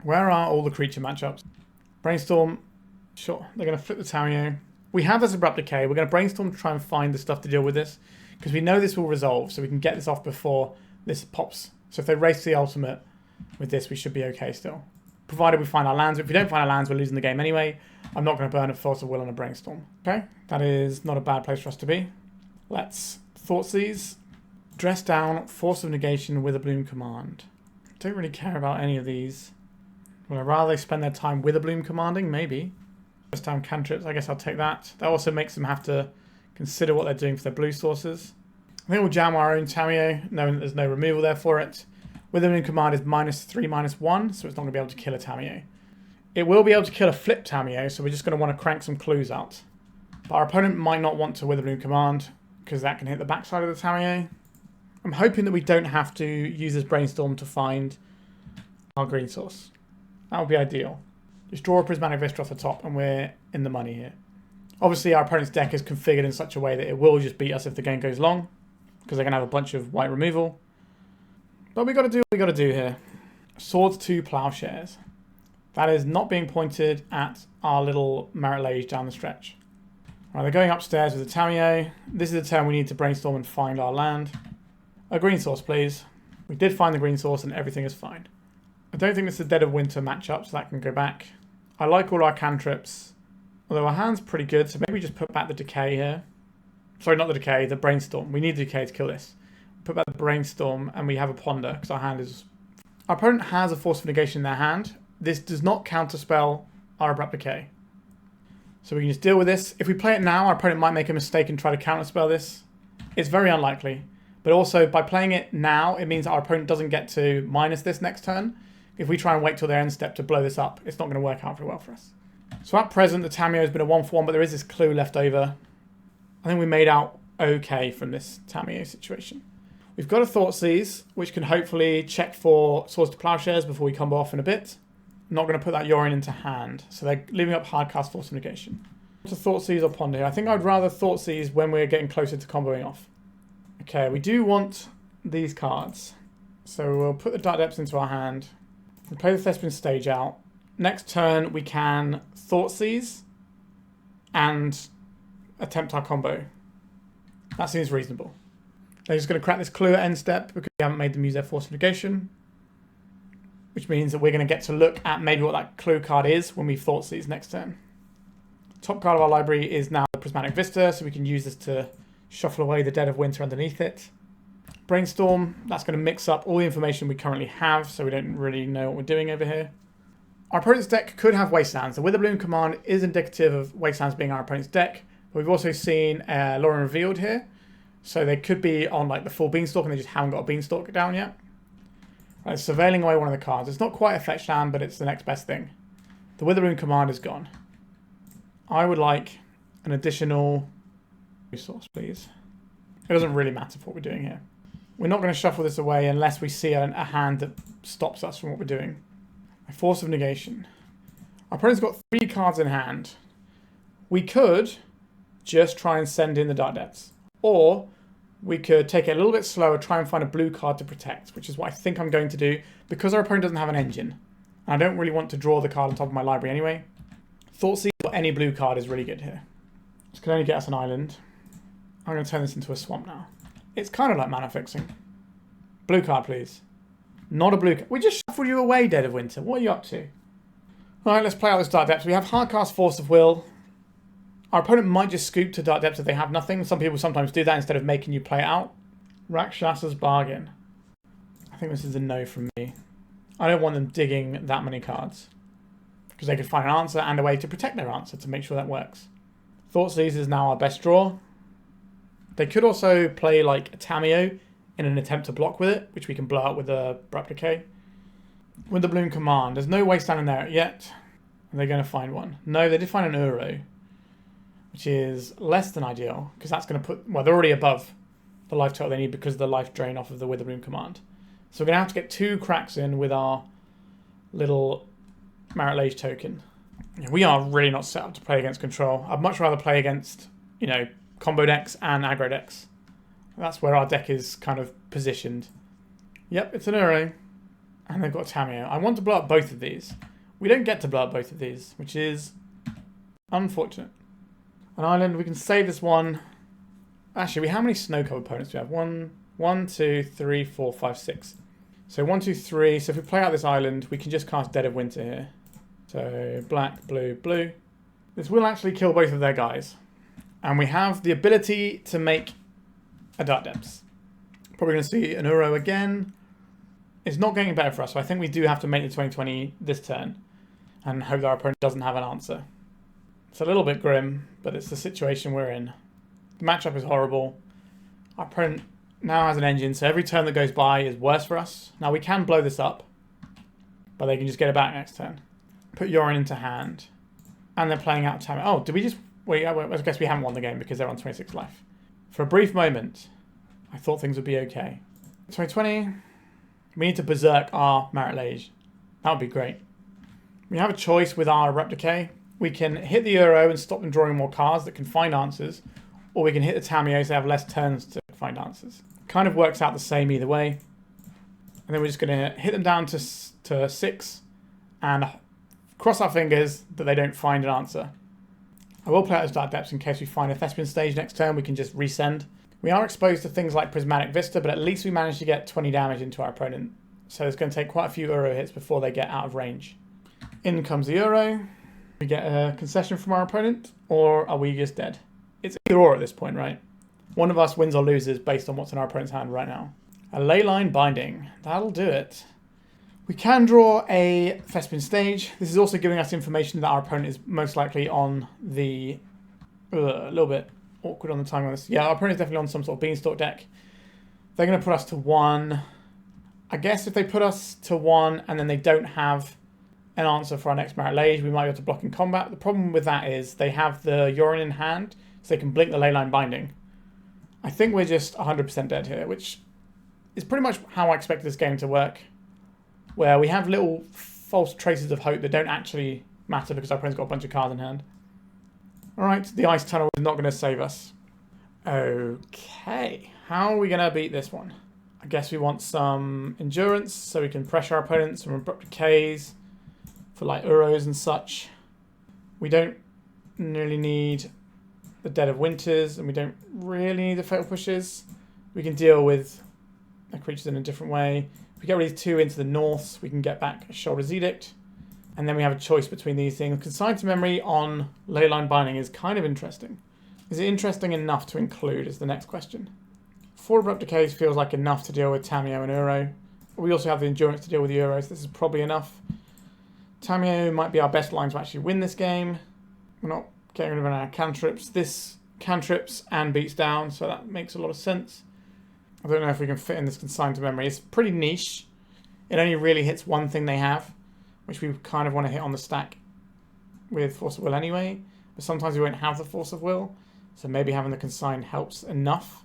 Where are all the creature matchups? Brainstorm. Sure, they're going to flip the Tamiyo. We have this Abrupt Decay. We're going to Brainstorm to try and find the stuff to deal with this. Because we know this will resolve, so we can get this off before this pops. So if they race the ultimate with this, we should be okay still. Provided we find our lands. If we don't find our lands, we're losing the game anyway. I'm not going to burn a Force of Will on a Brainstorm. Okay, that is not a bad place for us to be. Let's Thoughtseize. Dress down, Force of Negation with a Bloom Command. Don't really care about any of these. Would I rather they spend their time with a Bloom commanding? Maybe. Dress down cantrips, I guess I'll take that. That also makes them have to consider what they're doing for their blue sources. I think we'll jam our own Tamiyo, knowing that there's no removal there for it. With a Bloom command is -3, -1, so it's not going to be able to kill a Tamiyo. It will be able to kill a flip Tamiyo, so we're just going to want to crank some clues out. But our opponent might not want to with a Bloom command, because that can hit the backside of the Tamiyo. I'm hoping that we don't have to use this Brainstorm to find our green source. That would be ideal. Just draw a Prismatic Vista off the top and we're in the money here. Obviously our opponent's deck is configured in such a way that it will just beat us if the game goes long, because they're going to have a bunch of white removal. But we got to do what we got to do here. Swords to Plowshares. That is not being pointed at our little Marit Lage down the stretch. Right, they're going upstairs with the Tamiyo. This is the turn we need to brainstorm and find our land. A green source, please. We did find the green source and everything is fine. I don't think this is a Dead of Winter matchup, so that can go back. I like all our cantrips, although our hand's pretty good, so maybe we just put back the Decay here. Sorry, not the Decay, the Brainstorm. We need the Decay to kill this. Put back the Brainstorm and we have a Ponder, because our hand is... Our opponent has a Force of Negation in their hand. This does not counterspell our Abrupt Decay. So we can just deal with this. If we play it now, our opponent might make a mistake and try to counterspell this. It's very unlikely. But also, by playing it now, it means our opponent doesn't get to minus this next turn. If we try and wait till their end step to blow this up, it's not going to work out very well for us. So at present, the Tamiyo has been a 1-for-1, but there is this clue left over. I think we made out okay from this Tamiyo situation. We've got a Thoughtseize, which can hopefully check for Swords to Plowshares before we combo off in a bit. I'm not going to put that Yorin into hand, so they're leaving up Hardcast Force of Negation. To Thoughtseize or Ponder here. I think I'd rather Thoughtseize when we're getting closer to comboing off. Okay, we do want these cards. So we'll put the Dark Depths into our hand. We'll play the Thespian stage out. Next turn, we can Thoughtseize and attempt our combo. That seems reasonable. They're just going to crack this clue at end step because we haven't made them use their Force of Negation. Which means that we're going to get to look at maybe what that clue card is when we Thoughtseize next turn. Top card of our library is now the Prismatic Vista, so we can use this to shuffle away the Dead of Winter underneath it. Brainstorm, that's going to mix up all the information we currently have, so we don't really know what we're doing over here. Our opponent's deck could have Wastelands. The Witherbloom command is indicative of Wastelands being our opponent's deck, but we've also seen Lauren Revealed here, so they could be on like the full Beanstalk and they just haven't got a Beanstalk down yet. Right, surveilling away one of the cards. It's not quite a fetch land, but it's the next best thing. The Witherbloom command is gone. I would like an additional resource, please. It doesn't really matter what we're doing here. We're not going to shuffle this away unless we see a hand that stops us from what we're doing. A Force of Negation. Our opponent's got 3 cards in hand. We could just try and send in the Dark Depths. Or we could take it a little bit slower, try and find a blue card to protect, which is what I think I'm going to do because our opponent doesn't have an engine. And I don't really want to draw the card on top of my library anyway. Thoughtseize or any blue card is really good here. This can only get us an island. I'm going to turn this into a swamp now. It's kind of like mana fixing. Blue card, please. Not a blue card. We just shuffled you away, Dead of Winter. What are you up to? Alright, let's play out this Dark Depths. We have Hardcast Force of Will. Our opponent might just scoop to Dark Depths if they have nothing. Some people sometimes do that instead of making you play it out. Rakshasa's Bargain. I think this is a no from me. I don't want them digging that many cards. Because they could find an answer and a way to protect their answer to make sure that works. Thoughtseize is now our best draw. They could also play like a Tamiyo in an attempt to block with it, which we can blow up with a Abrupt Decay. With the Bloom command, there's no Wasteland in there yet. Are they going to find one? No, they did find an Uro, which is less than ideal, because that's going to put... Well, they're already above the life total they need because of the life drain off of the Witherbloom command. So we're going to have to get 2 cracks in with our little Mairt Lage token. We are really not set up to play against control. I'd much rather play against, you know, combo decks and aggro decks. That's where our deck is kind of positioned. Yep, it's an Uro. And they've got a Tamiyo. I want to blow up both of these. We don't get to blow up both of these, which is unfortunate. An island, we can save this one. Actually, how many snow-covered opponents do we have? 1, 2, 3, 4, 5, 6. So 1, 2, 3. So if we play out this island, we can just cast Dead of Winter here. So black, blue, blue. This will actually kill both of their guys. And we have the ability to make a Dark Depths. Probably going to see an Uro again. It's not getting better for us, so I think we do have to make the 2020 this turn. And hope that our opponent doesn't have an answer. It's a little bit grim, but it's the situation we're in. The matchup is horrible. Our opponent now has an engine, so every turn that goes by is worse for us. Now we can blow this up, but they can just get it back next turn. Put Yorin into hand. And they're playing out time. Oh, did we just... Wait, I guess we haven't won the game because they're on 26 life. For a brief moment, I thought things would be okay. 2020, we need to berserk our Marit Lage. That would be great. We have a choice with our Abrupt Decay. We can hit the Uro and stop them drawing more cards that can find answers, or we can hit the Tamiyo so they have less turns to find answers. Kind of works out the same either way. And then we're just going to hit them down to 6 and cross our fingers that they don't find an answer. I will play out as Dark Depths in case we find a Thespian stage next turn. We can just resend. We are exposed to things like Prismatic Vista, but at least we managed to get 20 damage into our opponent. So it's going to take quite a few Uro hits before they get out of range. In comes the Uro. We get a concession from our opponent, or are we just dead? It's either or at this point, right? One of us wins or loses based on what's in our opponent's hand right now. A Leyline Binding. That'll do it. We can draw a Thespian stage. This is also giving us information that our opponent is most likely on the... a little bit awkward on the timing on this. Yeah, our opponent is definitely on some sort of Beanstalk deck. They're going to put us to 1. I guess if they put us to 1 and then they don't have an answer for our next Mairt Lage, we might be able to block in combat. The problem with that is they have the Urine in hand, so they can blink the Leyline Binding. I think we're just 100% dead here, which is pretty much how I expected this game to work, where we have little false traces of hope that don't actually matter because our opponent's got a bunch of cards in hand. Alright, the Ice Tunnel is not going to save us. Okay, how are we going to beat this one? I guess we want some Endurance so we can pressure our opponents, some Abrupt Decays for like Uros and such. We don't really need the Dead of Winters, and we don't really need the Fatal Pushes. We can deal with the creatures in a different way. If we get rid of these 2 into the north, we can get back a Shoulder's Edict. And then we have a choice between these things. Consign to Memory on Leyline Binding is kind of interesting. Is it interesting enough to include is the next question. 4 Abrupt Decays feels like enough to deal with Tamiyo and Uro. We also have the Endurance to deal with the Euros. This is probably enough. Tamiyo might be our best line to actually win this game. We're not getting rid of our cantrips. This cantrips and beats down, so that makes a lot of sense. I don't know if we can fit in this Consign to Memory. It's pretty niche. It only really hits one thing they have, which we kind of want to hit on the stack with Force of Will anyway. But sometimes we won't have the Force of Will, so maybe having the Consign helps enough.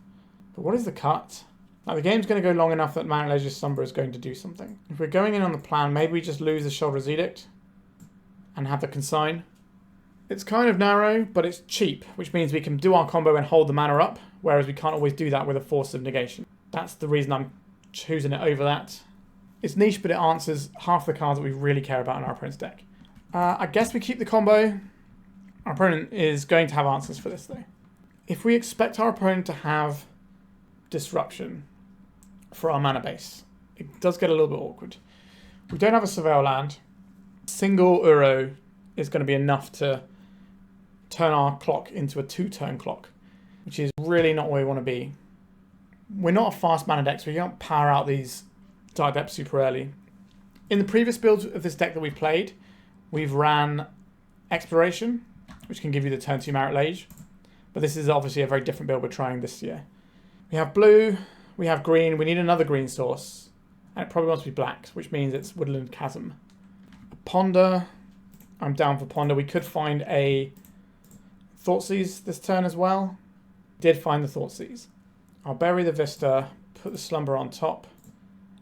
But what is the cut? Now, the game's going to go long enough that Mairt Lage's Slumber is going to do something. If we're going in on the plan, maybe we just lose the Shoulder's Edict and have the Consign. It's kind of narrow, but it's cheap, which means we can do our combo and hold the mana up, whereas we can't always do that with a Force of Negation. That's the reason I'm choosing it over that. It's niche, but it answers half the cards that we really care about in our opponent's deck. I guess we keep the combo. Our opponent is going to have answers for this, though. If we expect our opponent to have Disruption for our mana base, it does get a little bit awkward. We don't have a Surveil land. Single Uro is going to be enough to turn our clock into a 2-turn clock, which is really not where we want to be. We're not a fast mana deck, so we can't power out these Dark Depths super early. In the previous builds of this deck that we've played, we've ran Exploration, which can give you the turn 2 Mairt Lage, but this is obviously a very different build we're trying this year. We have blue, we have green, we need another green source, and it probably wants to be black, which means it's Woodland Chasm. A Ponder, I'm down for Ponder. We could find a Thoughtseize this turn as well. Did find the Thoughtseize. I'll bury the Vista, put the Slumber on top,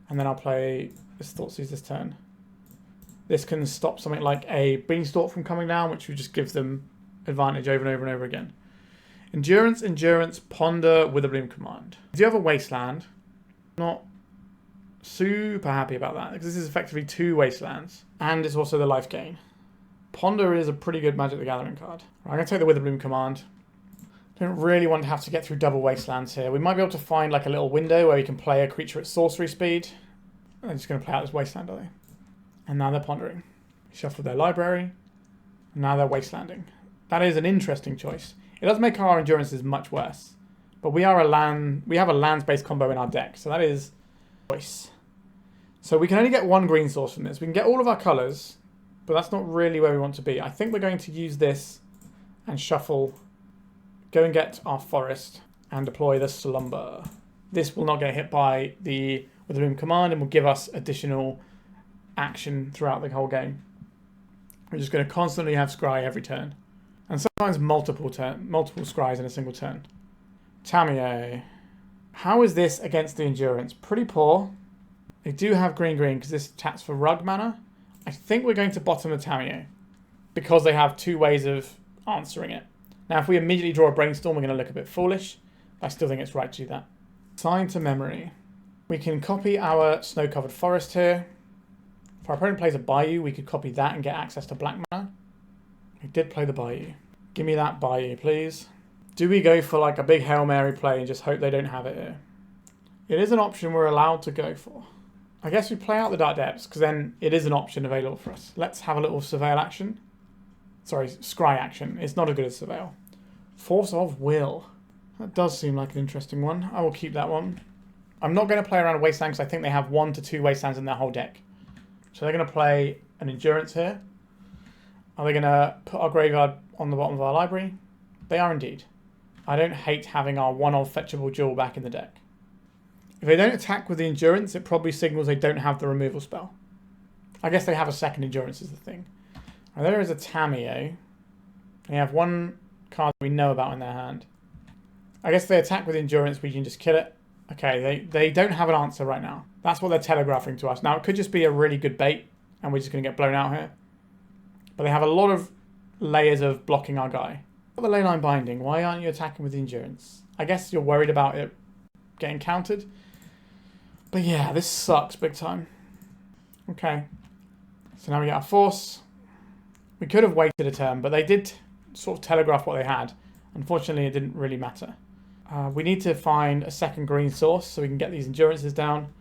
and then I'll play this Thoughtseize this turn. This can stop something like a Beanstalk from coming down, which just gives them advantage over and over and over again. Endurance, Endurance, Ponder, Witherbloom Command. Do you have a Wasteland? Not super happy about that, because this is effectively 2 Wastelands, and it's also the life gain. Ponder is a pretty good Magic the Gathering card. Right, I'm going to take the Witherbloom Command. Don't really want to have to get through double Wastelands here. We might be able to find like a little window where we can play a creature at sorcery speed. I'm just going to play out this Wasteland, are they? And now they're Pondering. Shuffle their library. And now they're Wastelanding. That is an interesting choice. It does make our Endurances much worse. But we have a lands-based combo in our deck, so that is a choice. So we can only get 1 green source from this. We can get all of our colours, but that's not really where we want to be. I think we're going to use this and shuffle, go and get our forest, and deploy the Slumber. This will not get hit by the Witherbloom Command and will give us additional action throughout the whole game. We're just going to constantly have Scry every turn. And sometimes multiple Scries in a single turn. Tamiyo. How is this against the Endurance? Pretty poor. They do have green because this taps for rug mana. I think we're going to bottom the Tamiyo because they have 2 ways of answering it. Now, if we immediately draw a Brainstorm, we're going to look a bit foolish. But I still think it's right to do that. Sign to Memory. We can copy our Snow-Covered Forest here. If our opponent plays a Bayou, we could copy that and get access to black mana. We did play the Bayou. Give me that Bayou, please. Do we go for like a big Hail Mary play and just hope they don't have it here? It is an option we're allowed to go for. I guess we play out the Dark Depths because then it is an option available for us. Let's have a little Surveil action. Sorry, Scry action. It's not as good as Surveil. Force of Will. That does seem like an interesting one. I will keep that one. I'm not going to play around a Wasteland because I think they have 1 to 2 Wastelands in their whole deck. So they're going to play an Endurance here. Are they going to put our graveyard on the bottom of our library? They are indeed. I don't hate having our one-off fetchable jewel back in the deck. If they don't attack with the Endurance, it probably signals they don't have the removal spell. I guess they have a second Endurance is the thing. And there is a Tamiyo. They have 1 card we know about in their hand. I guess if they attack with Endurance, we can just kill it. Okay, they don't have an answer right now. That's what they're telegraphing to us. Now, it could just be a really good bait, and we're just going to get blown out here. But they have a lot of layers of blocking our guy. The Leyline Binding, why aren't you attacking with the Endurance? I guess you're worried about it getting countered. But yeah, this sucks big time. Okay. So now we get our Force. We could have waited a turn, but they did sort of telegraph what they had. Unfortunately, it didn't really matter. We need to find a second green source so we can get these Endurances down.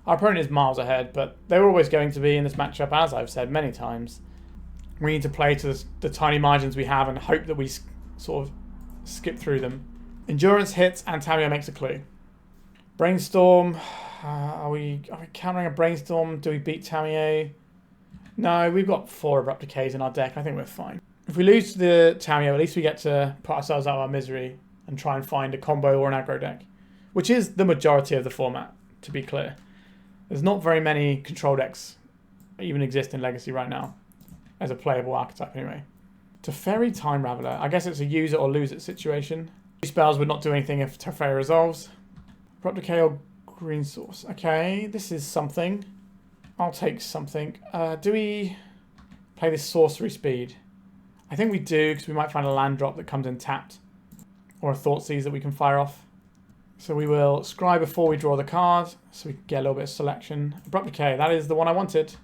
Our opponent is miles ahead, but they were always going to be in this matchup, as I've said many times. We need to play to the tiny margins we have and hope that we sort of skip through them. Endurance hits and Tamiyo makes a clue. Brainstorm. Are we countering a Brainstorm? Do we beat Tamiyo? No, we've got 4 Abrupt Decays in our deck. I think we're fine. If we lose to the Tamiyo, at least we get to put ourselves out of our misery and try and find a combo or an aggro deck, which is the majority of the format, to be clear. There's not very many control decks that even exist in Legacy right now, as a playable archetype anyway. Teferi Time Raveler. I guess it's a use it or lose it situation. 2 spells would not do anything if Teferi resolves. Abrupt Decay or green source. Okay, this is something. I'll take something. Do we play this sorcery speed? I think we do, because we might find a land drop that comes in tapped. Or a Thoughtseize that we can fire off. So we will scry before we draw the card, so we can get a little bit of selection. Abrupt Decay, that is the one I wanted.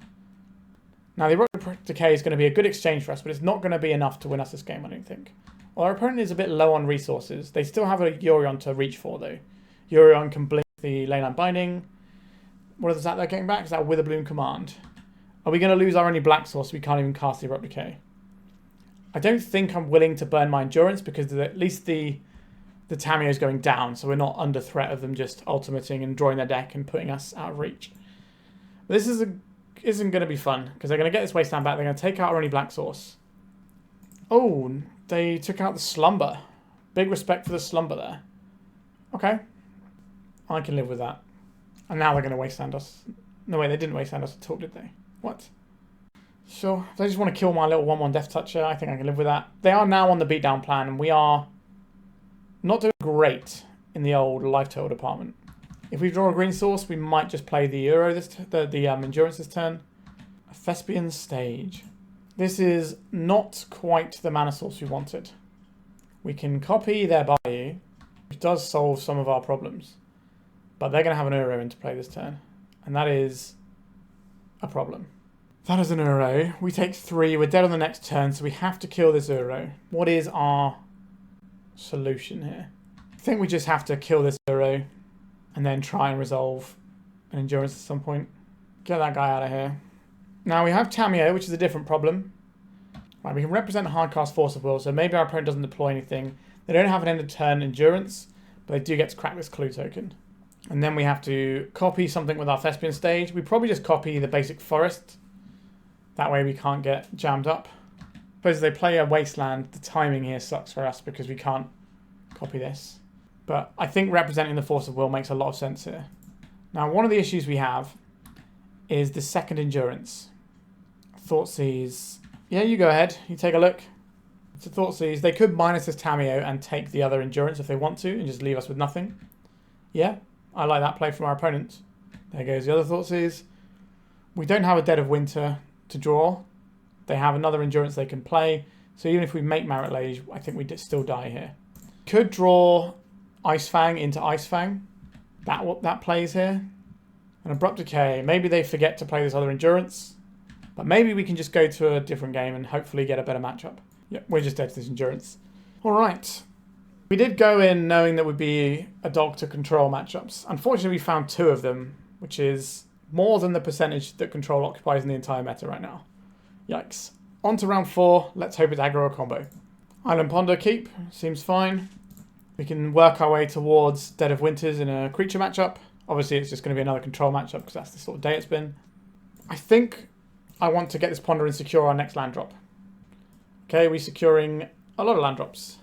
Now the Abrupt Decay is going to be a good exchange for us, but it's not going to be enough to win us this game, I don't think. Well, our opponent is a bit low on resources. They still have a Yorion to reach for, though. Yorion can blink the Leyline Binding. What is that they're getting back? Is that Witherbloom Command? Are we going to lose our only black source so we can't even cast the Abrupt Decay? I don't think I'm willing to burn my Endurance because at least the Tamiyo is going down, so we're not under threat of them just ultimating and drawing their deck and putting us out of reach. But this isn't going to be fun because they're going to get this Wasteland back. They're going to take out our only black source. Oh, they took out the Slumber. Big respect for the Slumber there. Okay. I can live with that. And now they're going to Wasteland us. No, wait, they didn't Wasteland us at all, did they? What? Sure. If they just want to kill my little 1/1 Death Toucher, I think I can live with that. They are now on the beatdown plan, and we are not doing great in the old life total department. If we draw a green source, we might just play the Endurance this turn. A Thespian Stage. This is not quite the mana source we wanted. We can copy their Bayou, which does solve some of our problems. But they're going to have an Uro into play this turn. And that is a problem. That is an Uro. We take 3. We're dead on the next turn, so we have to kill this Uro. What is our solution here? I think we just have to kill this Uro and then try and resolve an Endurance at some point. Get that guy out of here. Now we have Tamiyo, which is a different problem. Right, we can represent a hardcast Force of Will, so maybe our opponent doesn't deploy anything. They don't have an end of turn Endurance, but they do get to crack this clue token. And then we have to copy something with our Thespian Stage. We probably just copy the basic Forest. That way we can't get jammed up. Suppose if they play a Wasteland, the timing here sucks for us because we can't copy this. But I think representing the Force of Will makes a lot of sense here. Now, one of the issues we have is the second Endurance. Thoughtseize. Yeah, you go ahead. You take a look. It's a Thoughtseize. They could minus this Tamiyo and take the other Endurance if they want to and just leave us with nothing. Yeah, I like that play from our opponent. There goes the other Thoughtseize. We don't have a Dead of Winter to draw. They have another Endurance they can play. So even if we make Mairt Lage, I think we still die here. Could draw Ice-Fang into Ice-Fang. That plays here. An Abrupt Decay. Maybe they forget to play this other Endurance. But maybe we can just go to a different game and hopefully get a better matchup. Yep, we're just dead to this endurance. Alright. We did go in knowing that would be a dog to control matchups. Unfortunately, we found 2 of them, which is more than the percentage that control occupies in the entire meta right now. Yikes. On to round 4. Let's hope it's aggro or combo. Island Ponder keep. Seems fine. We can work our way towards Dead of Winters in a creature matchup. Obviously, it's just going to be another control matchup because that's the sort of day it's been. I think I want to get this Ponder and secure our next land drop. Okay, we're securing a lot of land drops.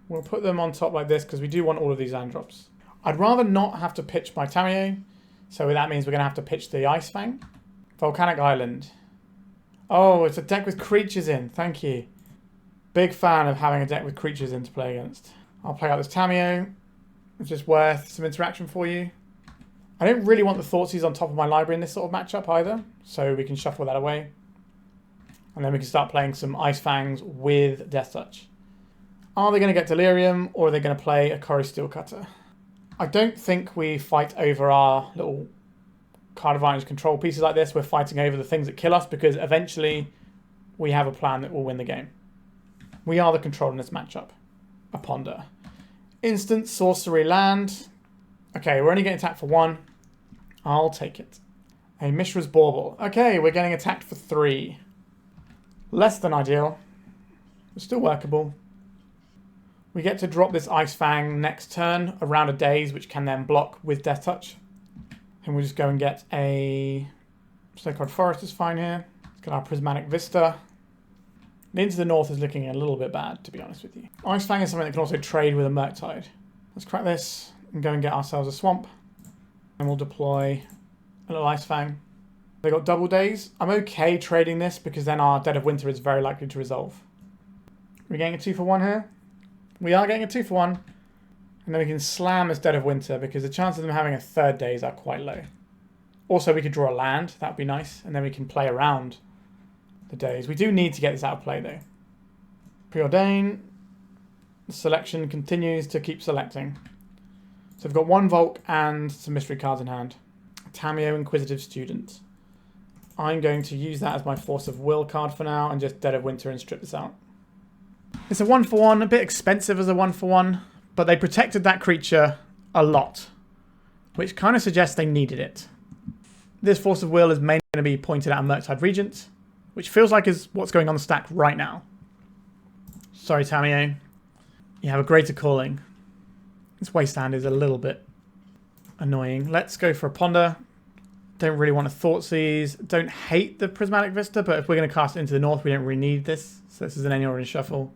We'll put them on top like this because we do want all of these land drops. I'd rather not have to pitch my Tamiyo. So that means we're going to have to pitch the Ice-Fang. Volcanic Island. Oh, it's a deck with creatures in. Thank you. Big fan of having a deck with creatures in to play against. I'll play out this Tamiyo. It's just worth some interaction for you. I don't really want the Thoughtseize on top of my library in this sort of matchup either. So we can shuffle that away. And then we can start playing some Ice-Fangs with Death Touch. Are they going to get Delirium or are they going to play a Corey Steelcutter? I don't think we fight over our little card advantage control pieces like this. We're fighting over the things that kill us because eventually we have a plan that will win the game. We are the control in this matchup. A Ponder. Instant sorcery land. Okay, we're only getting attacked for 1. I'll take it. A Mishra's Bauble. Okay, we're getting attacked for 3. Less than ideal. But still workable. We get to drop this Ice-Fang next turn around a Daze, which can then block with Death Touch. And we'll just go and get a Sacred Forest is fine here. Let's get our Prismatic Vista. The Into the North is looking a little bit bad, to be honest with you. Ice-Fang is something that can also trade with a Murktide. Let's crack this and go and get ourselves a Swamp. And we'll deploy a little Ice-Fang. They got double Daze. I'm okay trading this because then our Dead of Winter is very likely to resolve. We're getting a 2 for 1 here. We are getting a 2 for 1. And then we can slam as Dead of Winter because the chances of them having a 3rd Daze are quite low. Also, we could draw a land. That would be nice. And then we can play around the Daze. We do need to get this out of play, though. Preordain. The selection continues to keep selecting. So we've got 1 Volk and some mystery cards in hand. Tamiyo, Inquisitive Student. I'm going to use that as my Force of Will card for now and just Dead of Winter and strip this out. It's a 1 for 1, a bit expensive as a 1 for 1, but they protected that creature a lot, which kind of suggests they needed it. This Force of Will is mainly going to be pointed at a Murktide Regent, which feels like is what's going on the stack right now. Sorry, Tamiyo. You have a greater calling. This Wasteland is a little bit annoying. Let's go for a Ponder. Don't really want a Thoughtseize. Don't hate the Prismatic Vista, but if we're going to cast it into the north, we don't really need this. So this is an any or in shuffle.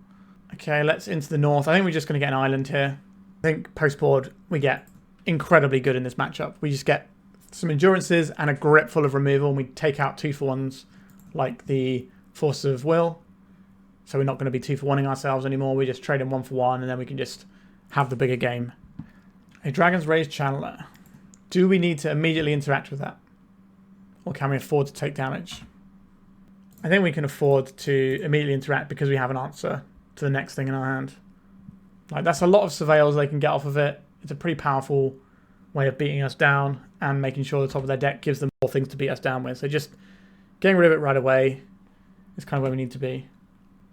Okay, let's into the north. I think we're just going to get an island here. I think post-board we get incredibly good in this matchup. We just get some endurances and a grip full of removal, and we take out 2 for 1s like the Force of Will. So we're not going to be 2 for 1ing ourselves anymore. We just trade in 1 for 1, and then we can just have the bigger game. A Dragon's Rage Channeler. Do we need to immediately interact with that? Or can we afford to take damage? I think we can afford to immediately interact because we have an answer to the next thing in our hand. Like, that's a lot of surveils they can get off of it. It's a pretty powerful way of beating us down and making sure the top of their deck gives them more things to beat us down with. So just getting rid of it right away is kind of where we need to be.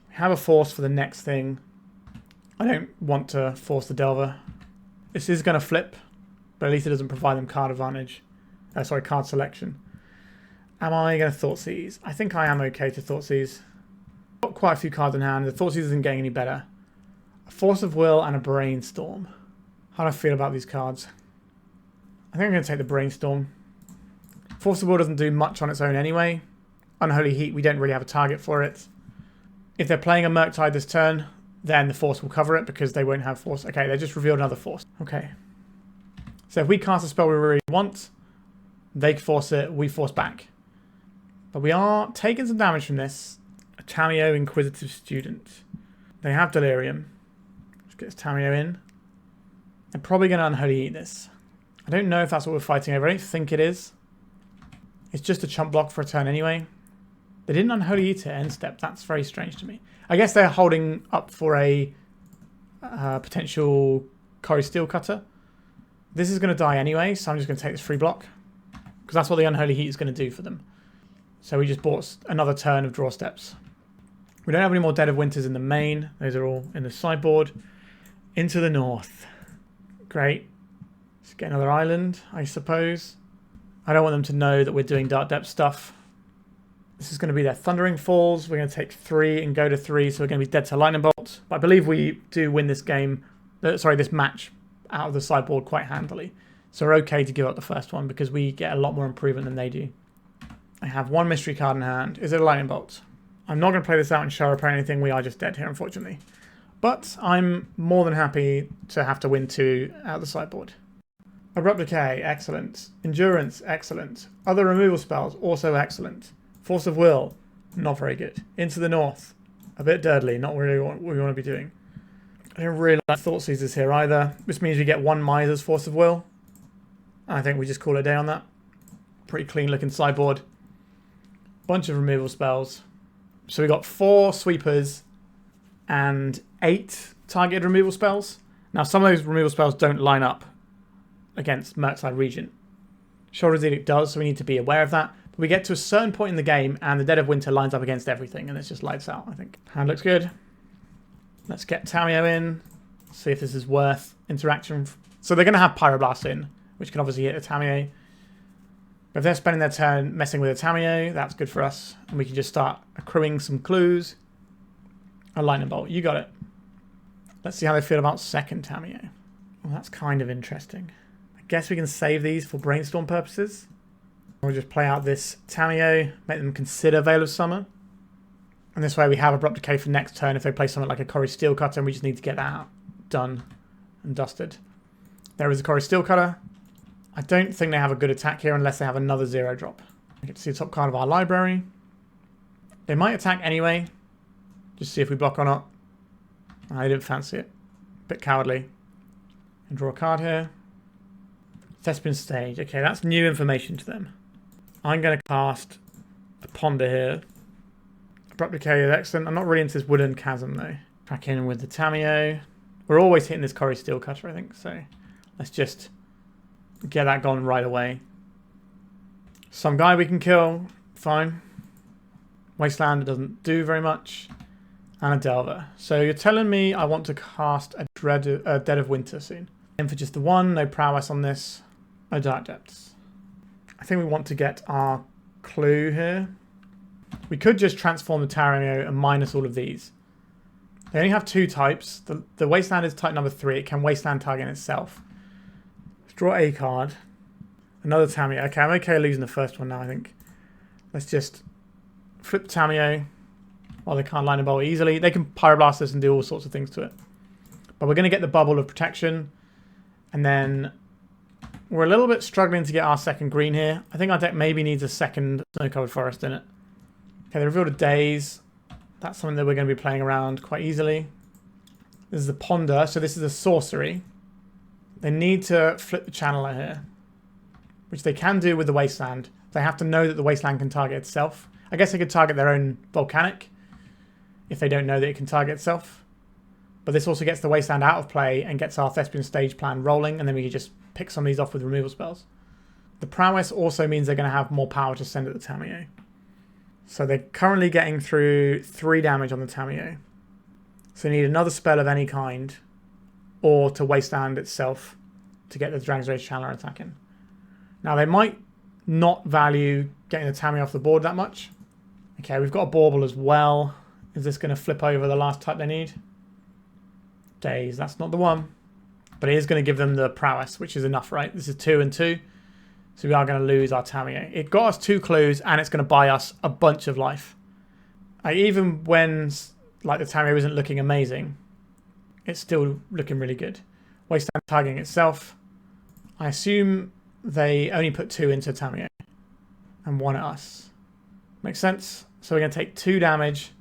We have a force for the next thing. I don't want to force the Delver. This is going to flip, but at least it doesn't provide them card advantage. Card selection. Am I going to Thoughtseize? I think I am okay to Thoughtseize. Got quite a few cards in hand. The Thoughtseize isn't getting any better. A Force of Will and a Brainstorm. How do I feel about these cards? I think I'm going to take the Brainstorm. Force of Will doesn't do much on its own anyway. Unholy Heat, we don't really have a target for it. If they're playing a Murktide this turn, then the Force will cover it because they won't have Force. Okay, they just revealed another Force. Okay. So if we cast a spell we really want, they force it, we force back. But we are taking some damage from this. A Tamiyo, Inquisitive Student. They have Delirium. Let's get this Tamiyo in. I'm probably going to Unholy Eat this. I don't know if that's what we're fighting over. I don't think it is. It's just a chump block for a turn anyway. They didn't Unholy Eat it end step. That's very strange to me. I guess they're holding up for a potential Corey Steelcutter. This is going to die anyway, so I'm just going to take this free block. Because that's what the Unholy Heat is going to do for them. So we just bought another turn of draw steps. We don't have any more Dead of Winters in the main. Those are all in the sideboard. Into the north. Great. Let's get another island, I suppose. I don't want them to know that we're doing Dark Depth stuff. This is going to be their Thundering Falls. We're going to take 3 and go to 3, so we're going to be dead to Lightning Bolt. But I believe we do win this game, this match out of the sideboard quite handily. So we're okay to give up the first one because we get a lot more improvement than they do. I have 1 mystery card in hand. Is it a Lightning Bolt? I'm not going to play this out and show up or anything. We are just dead here, unfortunately. But I'm more than happy to have to win 2 out of the sideboard. Abrupt Decay, excellent. Endurance, excellent. Other removal spells, also excellent. Force of Will, not very good. Into the North, a bit dirtly, not really what we want to be doing. I don't really like Thoughtseizes here either. This means we get 1 Miser's Force of Will. I think we just call it a day on that. Pretty clean looking sideboard. Bunch of removal spells. So we got 4 sweepers and 8 targeted removal spells. Now some of those removal spells don't line up against Murkside Regent. Shoulder's Edict does, so we need to be aware of that. But we get to a certain point in the game and the Dead of Winter lines up against everything and it's just lights out, I think. Hand looks good. Let's get Tamiyo in. See if this is worth interaction. So they're going to have Pyroblast in, which can obviously hit a Tamiyo. But if they're spending their turn messing with a Tamiyo, that's good for us. And we can just start accruing some clues. A Lightning Bolt, you got it. Let's see how they feel about second Tamiyo. Well, that's kind of interesting. I guess we can save these for Brainstorm purposes. We'll just play out this Tamiyo, make them consider Veil of Summer. And this way we have Abrupt Decay for next turn if they play something like a Corey Steelcutter and we just need to get that out, done and dusted. There is a Corey Steelcutter. I don't think they have a good attack here unless they have another 0-drop. I get to see the top card of our library. They might attack anyway. Just see if we block or not. I didn't fancy it. Bit cowardly. And draw a card here. Thespian Stage. Okay, that's new information to them. I'm going to cast a Ponder here. Abrupt Decay is excellent. I'm not really into this Woodland Chasm though. Crack in with the Tamiyo. We're always hitting this Corey Steelcutter, I think. So let's just get that gone right away. Some guy we can kill. Fine. Wasteland doesn't do very much. And a Delver. So you're telling me I want to cast a Dead of Winter soon. And for just the 1, no prowess on this. No Dark Depths. I think we want to get our clue here. We could just transform the Tamiyo and minus all of these. They only have 2 types. The Wasteland is type number 3. It can Wasteland target itself. Let's draw a card. Another Tamiyo. Okay, I'm okay losing the first one now, I think. Let's just flip Tamiyo. Well, they can't Lightning Bolt easily. They can Pyroblast us and do all sorts of things to it. But we're going to get the Bubble of Protection. And then we're a little bit struggling to get our second green here. I think our deck maybe needs a second Snow-Covered Forest in it. Okay, they revealed a Daze. That's something that we're going to be playing around quite easily. This is the Ponder. So this is a sorcery. They need to flip the Channeler here. Which they can do with the Wasteland. They have to know that the Wasteland can target itself. I guess they could target their own Volcanic. If they don't know that it can target itself. But this also gets the Wasteland out of play and gets our Thespian Stage plan rolling, and then we can just pick some of these off with removal spells. The Prowess also means they're going to have more power to send at the Tamiyo. So they're currently getting through 3 damage on the Tamiyo. So they need another spell of any kind, or to Wasteland itself to get the Dragon's Rage Channeler attacking. Now they might not value getting the Tamiyo off the board that much. Okay, we've got a Bauble as well. Is this going to flip over the last type they need? Daze, that's not the one. But it is going to give them the Prowess, which is enough, right? This is 2 and 2. So we are going to lose our Tamiyo. It got us 2 clues, and it's going to buy us a bunch of life. Even when like the Tamiyo isn't looking amazing, it's still looking really good. Wasteland targeting itself. I assume they only put 2 into Tamiyo and 1 at us. Makes sense? So we're going to take 2 damage.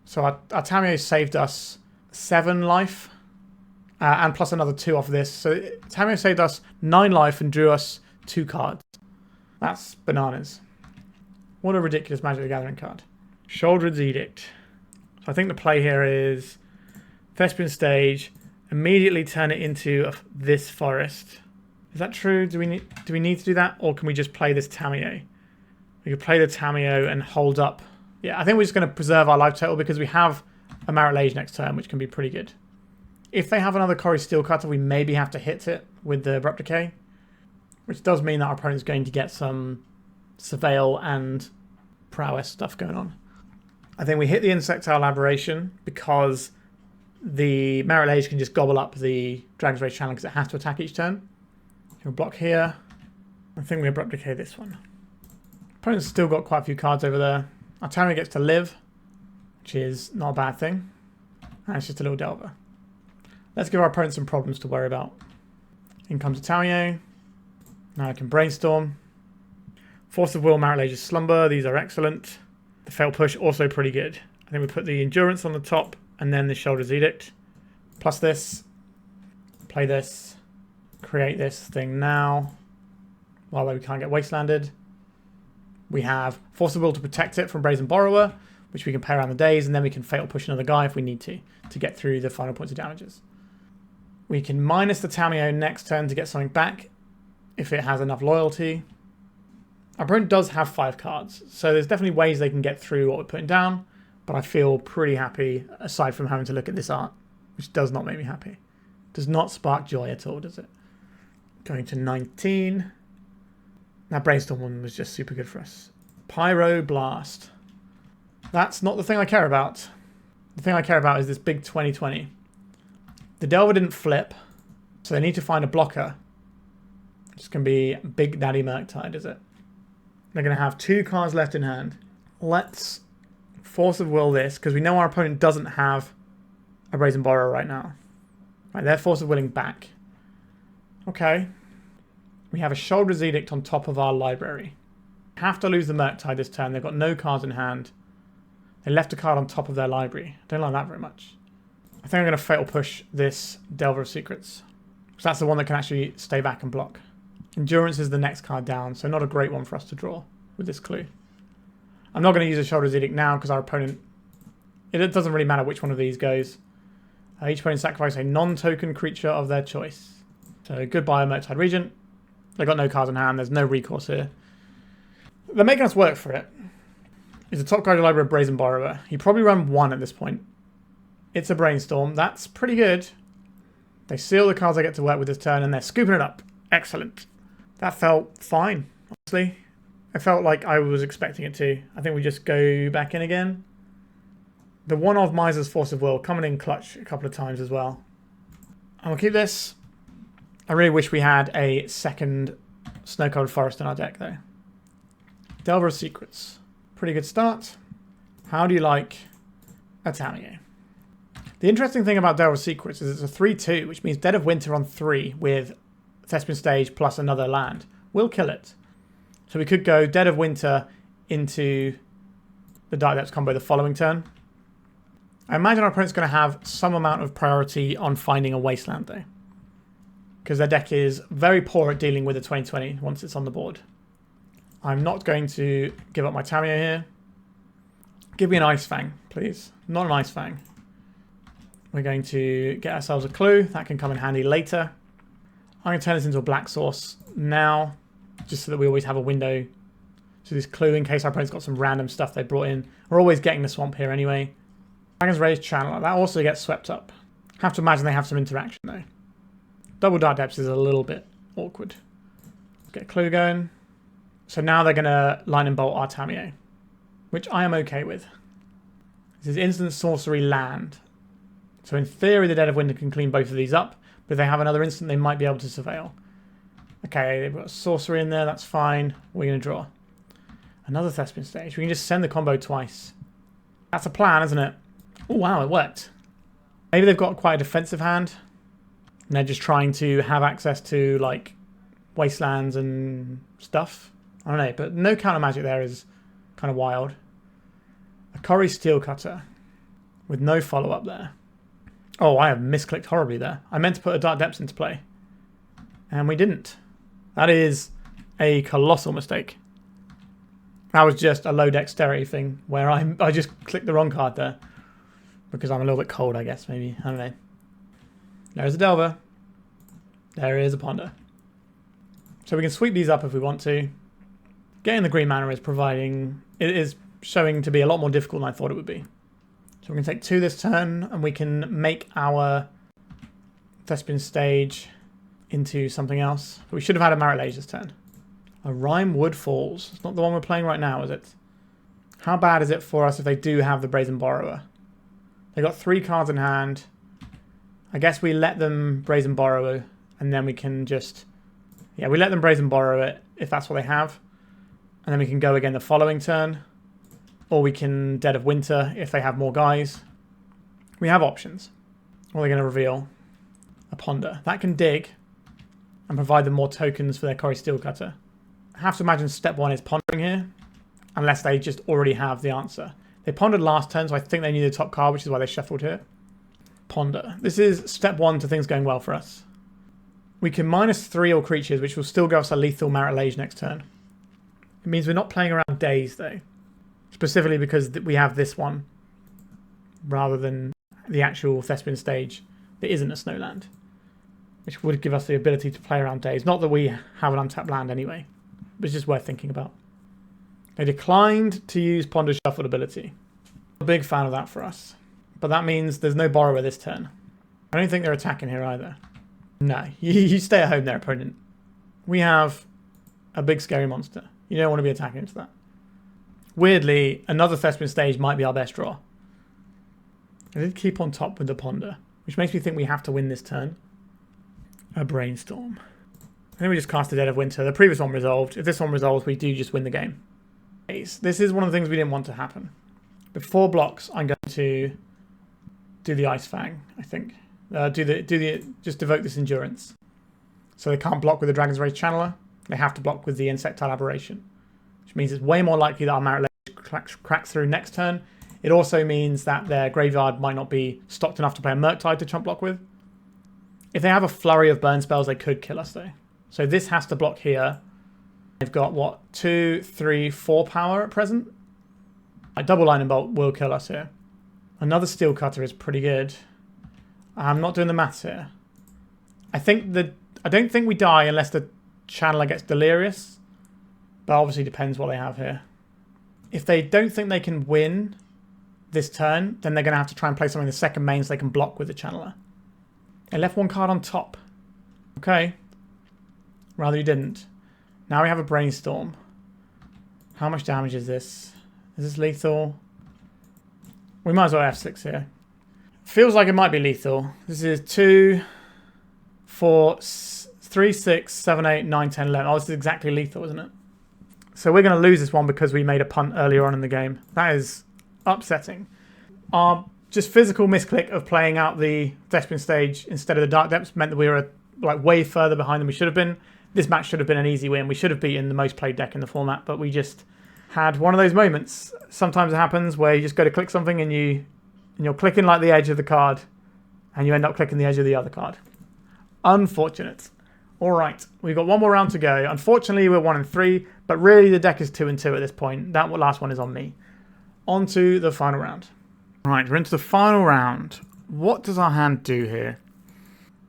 So our Tamiyo saved us 7 life. And plus another 2 off this. So Tamiyo saved us 9 life and drew us 2 cards. That's bananas. What a ridiculous Magic the Gathering card. Shoulder's Edict. So I think the play here is Thespian Stage. Immediately turn it into this forest. Is that true? Do we need to do that? Or can we just play this Tamiyo? We could play the Tamiyo and hold up Yeah, I think we're just going to preserve our life total because we have a Mairt Lage next turn, which can be pretty good. If they have another Corey Steelcutter, we maybe have to hit it with the Abrupt Decay, which does mean that our opponent's going to get some Surveil and Prowess stuff going on. I think we hit the Insectile Aberration because the Mairt Lage can just gobble up the Dragon's Rage Channel because it has to attack each turn. We'll block here. I think we Abrupt Decay this one. Opponent's still got quite a few cards over there. Our Tamiyo gets to live, which is not a bad thing. And it's just a little Delver. Let's give our opponent some problems to worry about. In comes a Tamiyo. Now I can Brainstorm. Force of Will, Mairt Lage's Slumber. These are excellent. The Fatal Push, also pretty good. I think we put the Endurance on the top and then the Shoulder's Edict. Plus this. Play this. Create this thing now. While we can't get Wastelanded. We have Force of Will to protect it from Brazen Borrower, which we can pay around the days, and then we can Fatal Push another guy if we need to get through the final points of damages. We can minus the Tamiyo next turn to get something back if it has enough loyalty. Our opponent does have 5 cards, so there's definitely ways they can get through what we're putting down, but I feel pretty happy aside from having to look at this art, which does not make me happy. Does not spark joy at all, does it? Going to 19. That Brainstorm one was just super good for us. Pyroblast. That's not the thing I care about. The thing I care about is this big 2020. The Delver didn't flip, so they need to find a blocker. It's going to be Big Daddy Murktide, is it? They're going to have 2 cards left in hand. Let's Force of Will this, because we know our opponent doesn't have a Brazen Borrower right now. Right, they're Force of Willing back. Okay. We have a Shoulder's Edict on top of our library. Have to lose the Murktide this turn. They've got no cards in hand. They left a card on top of their library. Don't like that very much. I think I'm going to Fatal Push this Delver of Secrets. Because that's the one that can actually stay back and block. Endurance is the next card down, so not a great one for us to draw with this clue. I'm not going to use a Shoulder's Edict now because our opponent... It doesn't really matter which one of these goes. Each opponent sacrifices a non-token creature of their choice. So goodbye, Murktide Regent. They've got no cards in hand. There's no recourse here. They're making us work for it. It's a top card of the library of Brazen Borrower. He probably run 1 at this point. It's a Brainstorm. That's pretty good. They seal the cards I get to work with this turn, and they're scooping it up. Excellent. That felt fine, honestly. I felt like I was expecting it to. I think we just go back in again. The one of Miser's Force of Will coming in clutch a couple of times as well. And we'll keep this. I really wish we had a second Snow-Covered Forest in our deck, though. Delver of Secrets. Pretty good start. How do you like a Tamiyo? The interesting thing about Delver of Secrets is it's a 3-2, which means Dead of Winter on 3 with Thespian Stage plus another land will kill it. So we could go Dead of Winter into the Dark Depths combo the following turn. I imagine our opponent's going to have some amount of priority on finding a Wasteland, though. Because their deck is very poor at dealing with the 2020 once it's on the board. I'm not going to give up my Tamiyo here. Give me an Ice-Fang, please. Not an Ice-Fang. We're going to get ourselves a clue. That can come in handy later. I'm going to turn this into a black source now, just so that we always have a window to this clue in case our opponent's got some random stuff they brought in. We're always getting the swamp here anyway. Dragon's Rage Channel. That also gets swept up. Have to imagine they have some interaction, though. Double Dark Depths is a little bit awkward. Let's get a clue going. So now they're going to line and bolt our Tamiyo, which I am okay with. This is instant sorcery land. So in theory, the Dead of Winter can clean both of these up, but if they have another instant, they might be able to surveil. Okay, they've got sorcery in there, that's fine. We're going to draw. Another Thespian Stage. We can just send the combo twice. That's a plan, isn't it? Oh, wow, it worked. Maybe they've got quite a defensive hand. And they're just trying to have access to, like, wastelands and stuff. I don't know, but no counter magic there is kind of wild. A Corey Steelcutter with no follow-up there. Oh, I have misclicked horribly there. I meant to put a Dark Depths into play. And we didn't. That is a colossal mistake. That was just a low dexterity thing where I just clicked the wrong card there. Because I'm a little bit cold, I guess, maybe. I don't know. There's a Delver. There is a Ponder. So we can sweep these up if we want to. Getting the green mana is providing... It is showing to be a lot more difficult than I thought it would be. So we're going to take 2 this turn, and we can make our Thespian stage into something else. We should have had a Mairt Lage this turn. A Rimewood Falls. It's not the one we're playing right now, is it? How bad is it for us if they do have the Brazen Borrower? They got 3 cards in hand. I guess we let them Brazen Borrow, and then we can just... Yeah, we let them Brazen Borrow it, if that's what they have. And then we can go again the following turn. Or we can Dead of Winter if they have more guys. We have options. What are they going to reveal? A Ponder. That can dig and provide them more tokens for their Corey Steelcutter. I have to imagine step 1 is pondering here, unless they just already have the answer. They pondered last turn, so I think they knew the top card, which is why they shuffled here. Ponder. This is step 1 to things going well for us. We can -3 all creatures, which will still give us a lethal Mairt Lage next turn. It means we're not playing around days, though. Specifically because we have this one, rather than the actual Thespian stage that isn't a snowland, which would give us the ability to play around days. Not that we have an untapped land anyway, but it's just worth thinking about. They declined to use Ponder's Shuffled ability. I'm a big fan of that for us. But that means there's no Borrower this turn. I don't think they're attacking here either. No, you stay at home there, opponent. We have a big scary monster. You don't want to be attacking into that. Weirdly, another Thespian stage might be our best draw. I did keep on top with the Ponder, which makes me think we have to win this turn. A Brainstorm. I think we just cast the Dead of Winter. The previous one resolved. If this one resolves, we do just win the game. This is one of the things we didn't want to happen. Before blocks, I'm going to do the Ice-Fang, I think. Just devote this Endurance. So they can't block with the Dragon's Rage Channeler. They have to block with the Insectile Aberration. Which means it's way more likely that our Marit Lage cracks through next turn. It also means that their graveyard might not be stocked enough to play a Murktide to chump block with. If they have a flurry of burn spells, they could kill us though. So this has to block here. They've got, what, 2, 3, 4 power at present? A double Lightning Bolt will kill us here. Another Steel Cutter is pretty good. I'm not doing the maths here. I don't think we die unless the Channeler gets Delirious. But obviously depends what they have here. If they don't think they can win this turn, then they're going to have to try and play something in the second main so they can block with the Channeler. They left 1 card on top. Okay. Rather you didn't. Now we have a Brainstorm. How much damage is this? Is this lethal? We might as well F6 here. Feels like it might be lethal. This is 2, 4, 3, 6, 7, 8, 9, 10, 11. Oh, this is exactly lethal, isn't it? So we're going to lose this one because we made a punt earlier on in the game. That is upsetting. Our just physical misclick of playing out the Thespian stage instead of the Dark Depths meant that we were like way further behind than we should have been. This match should have been an easy win. We should have beaten the most played deck in the format, but we just had one of those moments. Sometimes it happens where you just go to click something and you're clicking like the edge of the card and you end up clicking the edge of the other card. Unfortunate. All right, we've got one more round to go. Unfortunately, we're 1 and 3, but really the deck is 2 and 2 at this point. That last one is on me. On to the final round. All right, we're into the final round. What does our hand do here?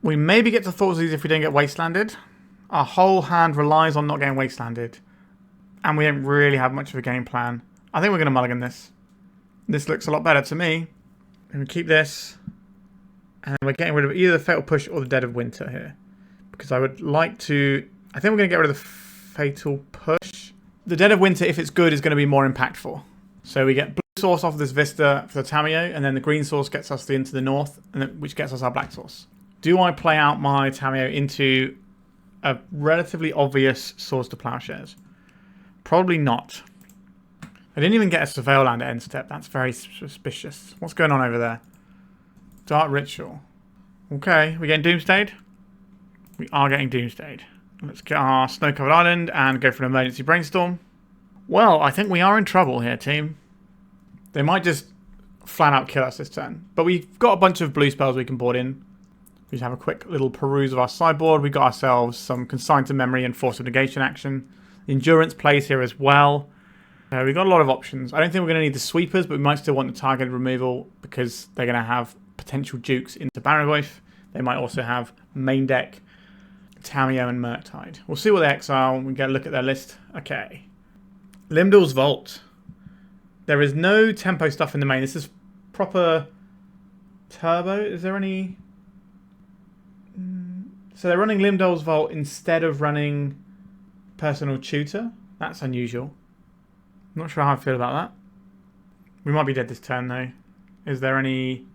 We maybe get to Thoughtseize if we don't get Wastelanded. Our whole hand relies on not getting Wastelanded. And we don't really have much of a game plan. I think we're going to mulligan this. This looks a lot better to me. And we keep this. And we're getting rid of either the Fatal Push or the Dead of Winter here. Because I would like to... I think we're going to get rid of the Fatal Push. The Dead of Winter, if it's good, is going to be more impactful. So we get blue source off of this Vista for the Tamiyo, and then the green source gets us into the north, which gets us our black source. Do I play out my Tamiyo into a relatively obvious source to Plowshares? Probably not. I didn't even get a Surveil Land at end step. That's very suspicious. What's going on over there? Dark Ritual. Okay, we getting Doomstayed? We are getting Doomstayed. Let's get our Snow-Covered Island and go for an emergency Brainstorm. Well, I think we are in trouble here, team. They might just flat out kill us this turn. But we've got a bunch of blue spells we can board in. We just have a quick little peruse of our sideboard. We got ourselves some Consign to Memory and Force of Negation action. The Endurance plays here as well. We've got a lot of options. I don't think we're going to need the Sweepers, but we might still want the targeted removal because they're going to have potential dukes into Barragoyf. They might also have main deck Tamiyo and Murktide. We'll see what they exile. We get a look at their list. Okay. Limdal's Vault. There is no tempo stuff in the main. This is proper turbo. Is there any... So they're running Limdol's Vault instead of running Personal Tutor. That's unusual. I'm not sure how I feel about that. We might be dead this turn though. Is there any...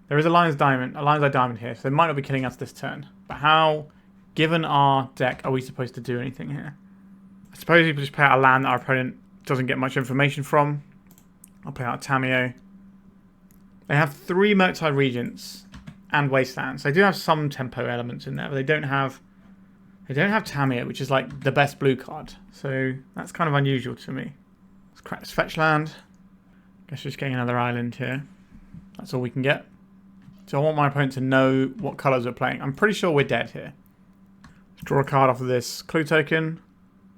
There is a Lion's Eye Diamond here, so they might not be killing us this turn. But how, given our deck, are we supposed to do anything here? I suppose we just play out a land that our opponent doesn't get much information from. I'll play out Tamiyo. They have 3 Murktide Regents and Wastelands. They do have some tempo elements in there, but they don't have Tamiyo, which is like the best blue card. So that's kind of unusual to me. Let's crack this fetch land. Guess we're just getting another island here. That's all we can get. So I want my opponent to know what colours we're playing. I'm pretty sure we're dead here. Let's draw a card off of this clue token.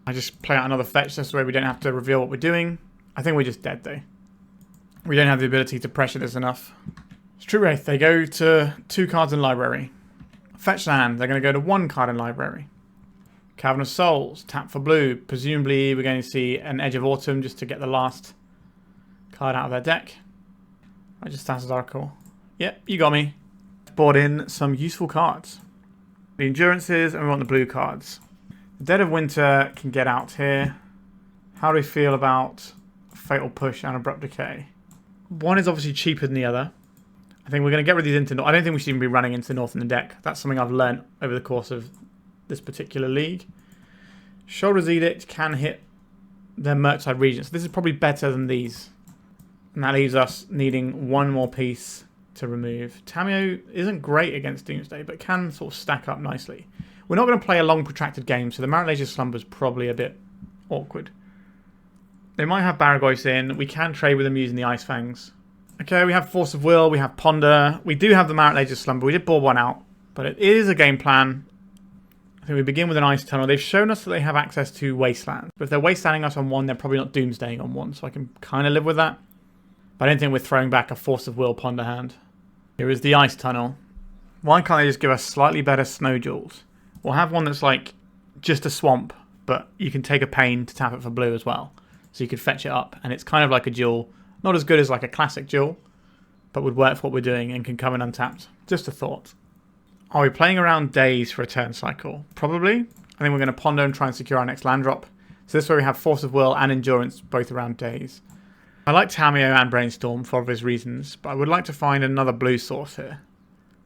I just play out another fetch. This way we don't have to reveal what we're doing. I think we're just dead though. We don't have the ability to pressure this enough. It's True Wraith. They go to 2 cards in library. Fetch land. They're going to go to 1 card in library. Cavern of Souls. Tap for blue. Presumably we're going to see an Edge of Autumn just to get the last card out of their deck. I just Status Oracle. Yep, you got me. Bought in some useful cards. The Endurances, and we want the blue cards. The Dead of Winter can get out here. How do we feel about Fatal Push and Abrupt Decay? One is obviously cheaper than the other. I think we're going to get rid of these into North. I don't think we should even be running into North in the deck. That's something I've learnt over the course of this particular league. Shoulder's Edict can hit their Murktide Regents. So this is probably better than these. And that leaves us needing 1 more piece to remove. Tamiyo isn't great against Doomsday, but can sort of stack up nicely. We're not going to play a long protracted game, so the Mairt Lage Slumber is probably a bit awkward. They might have Baragos in. We can trade with them using the Ice-Fangs. Okay, we have Force of Will, we have Ponder. We do have the Mairt Lage Slumber. We did bore one out, but it is a game plan. I think we begin with an Ice Tunnel. They've shown us that they have access to Wasteland. But if they're Wastelanding us on 1, they're probably not Doomsdaying on 1, so I can kind of live with that. But I don't think we're throwing back a Force of Will Ponder hand. Here is the Ice Tunnel. Why can't they just give us slightly better Snow Jewels? We'll have one that's like just a swamp, but you can take a pain to tap it for blue as well. So you could fetch it up, and it's kind of like a jewel. Not as good as like a classic jewel, but would work for what we're doing and can come in untapped. Just a thought. Are we playing around days for a turn cycle? Probably. I think we're going to Ponder and try and secure our next land drop. So this way we have Force of Will and Endurance both around days. I like Tamiyo and Brainstorm for obvious reasons, but I would like to find another blue source here.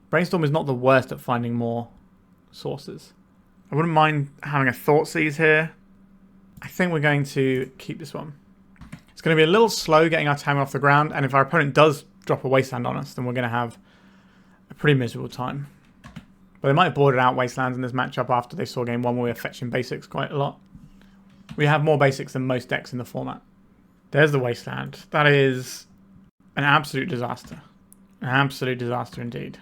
Brainstorm is not the worst at finding more sources. I wouldn't mind having a Thoughtseize here. I think we're going to keep this one. It's going to be a little slow getting our Tamiyo off the ground, and if our opponent does drop a Wasteland on us, then we're going to have a pretty miserable time. But they might have boarded out Wastelands in this matchup after they saw game 1 where we were fetching basics quite a lot. We have more basics than most decks in the format. There's the Wasteland. That is an absolute disaster. An absolute disaster indeed.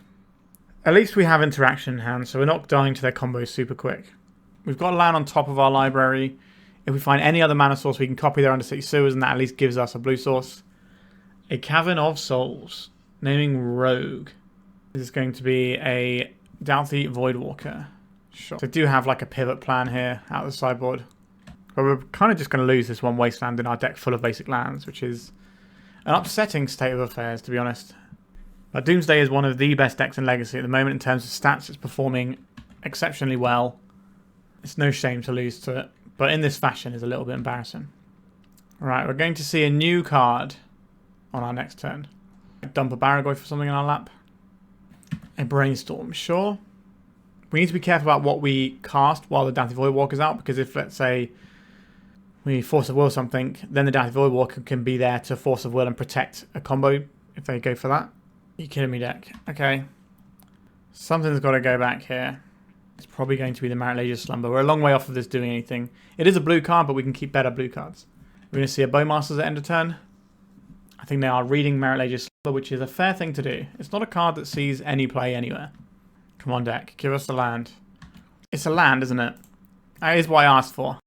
At least we have interaction in hand, so we're not dying to their combos super quick. We've got land on top of our library. If we find any other mana source, we can copy their Undercity Sewers, and that at least gives us a blue source. A Cavern of Souls. Naming Rogue. This is going to be a Doughty Voidwalker. Sure. So I do have like a pivot plan here out of the sideboard. But we're kind of just going to lose this one Wasteland in our deck full of basic lands, which is an upsetting state of affairs, to be honest. But Doomsday is one of the best decks in Legacy at the moment in terms of stats. It's performing exceptionally well. It's no shame to lose to it. But in this fashion is a little bit embarrassing. Alright, we're going to see a new card on our next turn. Dump a Baragoi for something in our lap. A Brainstorm, sure. We need to be careful about what we cast while the Doughty Voidwalker's out, because if, let's say, we Force of Will something, then the Doughty Voidwalker can be there to Force of Will and protect a combo if they go for that. You kidding me, deck? Okay. Something's got to go back here. It's probably going to be the Mairt Lage Slumber. We're a long way off of this doing anything. It is a blue card, but we can keep better blue cards. We're going to see a Bowmasters at end of turn. I think they are reading Mairt Lage Slumber, which is a fair thing to do. It's not a card that sees any play anywhere. Come on, deck. Give us the land. It's a land, isn't it? That is what I asked for.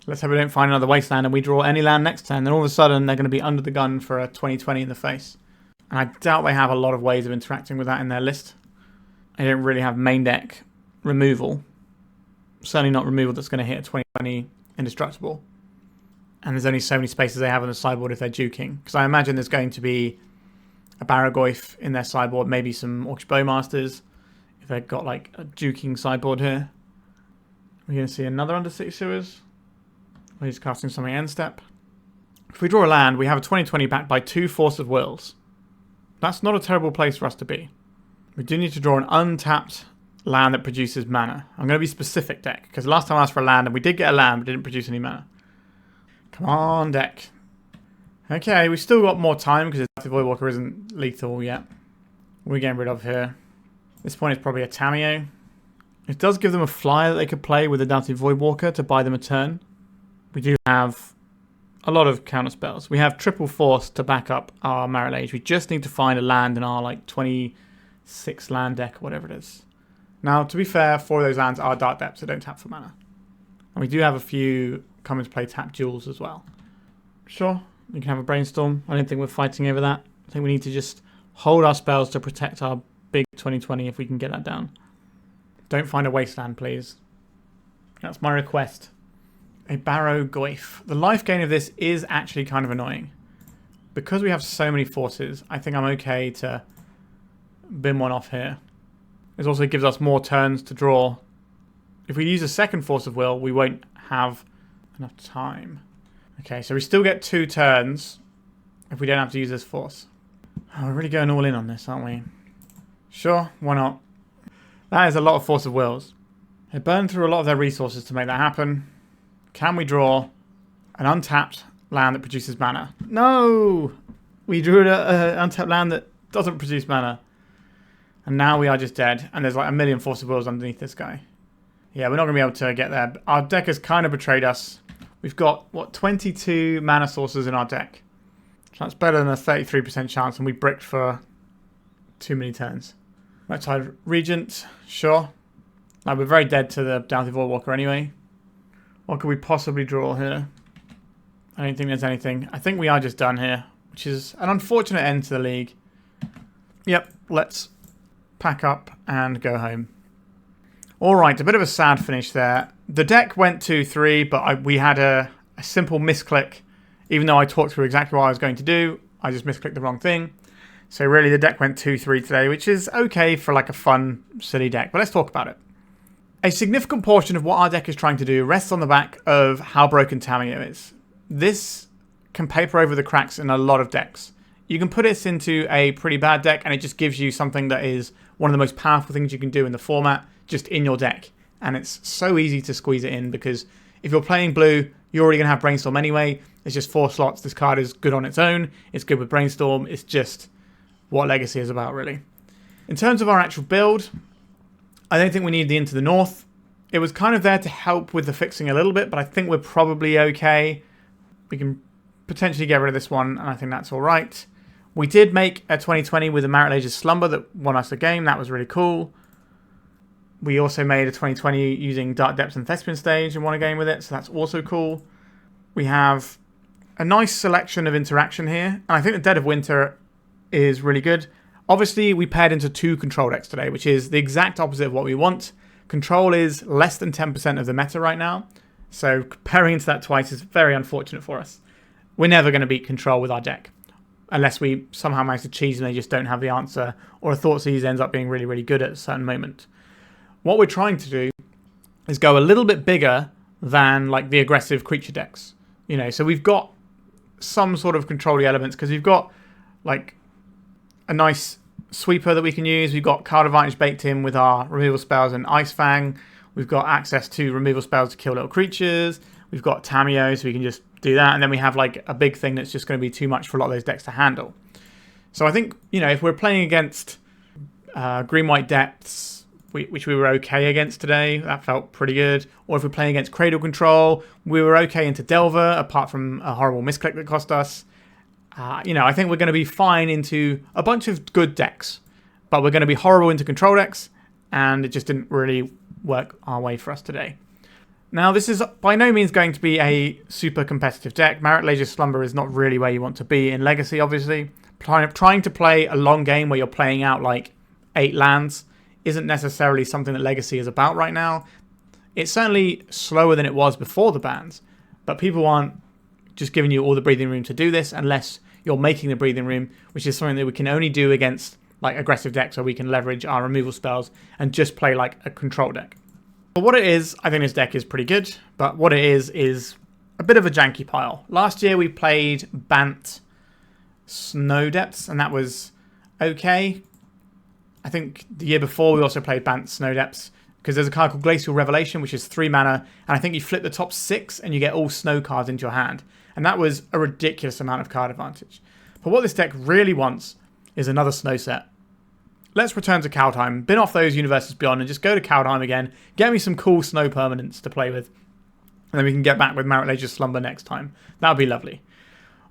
Let's hope we don't find another Wasteland and we draw any land next turn. Then all of a sudden, they're going to be under the gun for a 2020 in the face. And I doubt they have a lot of ways of interacting with that in their list. They don't really have main deck removal. Certainly not removal that's going to hit a 2020 indestructible. And there's only so many spaces they have on the sideboard if they're juking. Because I imagine there's going to be a Barragoyf in their sideboard, maybe some Orcish Bowmasters, if they've got like a juking sideboard here. We're going to see another Undercity Sewers. Where he's casting something end step. If we draw a land, we have a 20/20 backed by 2 Force of Wills. That's not a terrible place for us to be. We do need to draw an untapped land that produces mana. I'm going to be specific, deck, because last time I asked for a land and we did get a land but didn't produce any mana. Come on, deck. Okay, we've still got more time because the Voidwalker isn't lethal yet. We're getting rid of here. At this point it's probably a Tamiyo. It does give them a flyer that they could play with a Doubted Voidwalker to buy them a turn. We do have a lot of counter spells. We have triple force to back up our Mairt Lage. We just need to find a land in our like 26 land deck or whatever it is. Now, to be fair, 4 of those lands are Dark Depths, so don't tap for mana. And we do have a few come into play tap jewels as well. Sure, we can have a Brainstorm. I don't think we're fighting over that. I think we need to just hold our spells to protect our big 20/20 if we can get that down. Don't find a wasteland, please. That's my request. A Barragoyf. The life gain of this is actually kind of annoying. Because we have so many forces, I think I'm okay to bin one off here. This also gives us more turns to draw. If we use a second Force of Will, we won't have enough time. Okay, so we still get 2 turns if we don't have to use this force. Oh, we're really going all in on this, aren't we? Sure, why not? That is a lot of Force of Wills. They burn through a lot of their resources to make that happen. Can we draw an untapped land that produces mana? No! We drew an untapped land that doesn't produce mana. And now we are just dead. And there's like a million Force of Wills underneath this guy. Yeah, we're not going to be able to get there. Our deck has kind of betrayed us. We've got, what, 22 mana sources in our deck. So that's better than a 33% chance. And we bricked for too many turns. Right side Regent. Sure. Like, we're very dead to the Doubted Voidwalker anyway. What could we possibly draw here? I don't think there's anything. I think we are just done here, which is an unfortunate end to the league. Yep, let's pack up and go home. Alright, a bit of a sad finish there. The deck went 2-3, but we had a simple misclick. Even though I talked through exactly what I was going to do, I just misclicked the wrong thing. So really the deck went 2-3 today, which is okay for like a fun, silly deck. But let's talk about it. A significant portion of what our deck is trying to do rests on the back of how broken Tamiyo is. This can paper over the cracks in a lot of decks. You can put this into a pretty bad deck and it just gives you something that is one of the most powerful things you can do in the format, just in your deck. And it's so easy to squeeze it in because if you're playing blue, you're already going to have Brainstorm anyway. It's just 4 slots. This card is good on its own. It's good with Brainstorm. It's just what Legacy is about, really. In terms of our actual build, I don't think we need the Into the North. It was kind of there to help with the fixing a little bit, but I think we're probably okay. We can potentially get rid of this one, and I think that's all right. We did make a 20/20 with a Mairt Lage's Slumber that won us the game. That was really cool. We also made a 20/20 using Dark Depths and Thespian Stage and won a game with it, so that's also cool. We have a nice selection of interaction here, and I think the Dead of Winter is really good. Obviously, we paired into 2 control decks today, which is the exact opposite of what we want. Control is less than 10% of the meta right now, so pairing into that twice is very unfortunate for us. We're never going to beat Control with our deck, unless we somehow manage to cheese and they just don't have the answer, or a Thoughtseize ends up being really, really good at a certain moment. What we're trying to do is go a little bit bigger than like the aggressive creature decks. You know, so we've got some sort of control elements because we've got like a nice sweeper that we can use. We've got card advantage baked in with our removal spells and Ice-Fang. We've got access to removal spells to kill little creatures. We've got Tamiyo, so we can just do that. And then we have like a big thing that's just going to be too much for a lot of those decks to handle. So I think, you know, if we're playing against Green-White Depths, which we were okay against today, that felt pretty good. Or if we're playing against Cradle Control, we were okay into Delver, apart from a horrible misclick that cost us. You know, I think we're going to be fine into a bunch of good decks, but we're going to be horrible into control decks, and it just didn't really work our way for us today. Now, this is by no means going to be a super competitive deck. Mairt Lage's Slumber is not really where you want to be in Legacy, obviously. Trying to play a long game where you're playing out like 8 lands isn't necessarily something that Legacy is about right now. It's certainly slower than it was before the bans, but people aren't just giving you all the breathing room to do this, unless you're making the breathing room, which is something that we can only do against like aggressive decks, where we can leverage our removal spells and just play like a control deck. But what it is, I think this deck is pretty good, but what it is a bit of a janky pile. Last year we played Bant Snow Depths, and that was okay. I think the year before we also played Bant Snow Depths, because there's a card called Glacial Revelation, which is 3 mana, and I think you flip the top 6 and you get all snow cards into your hand. And that was a ridiculous amount of card advantage. But what this deck really wants is another snow set. Let's return to Kaldheim, bin off those Universes Beyond, and just go to Kaldheim again, get me some cool snow permanents to play with, and then we can get back with Mairt Lage's Slumber next time. That would be lovely.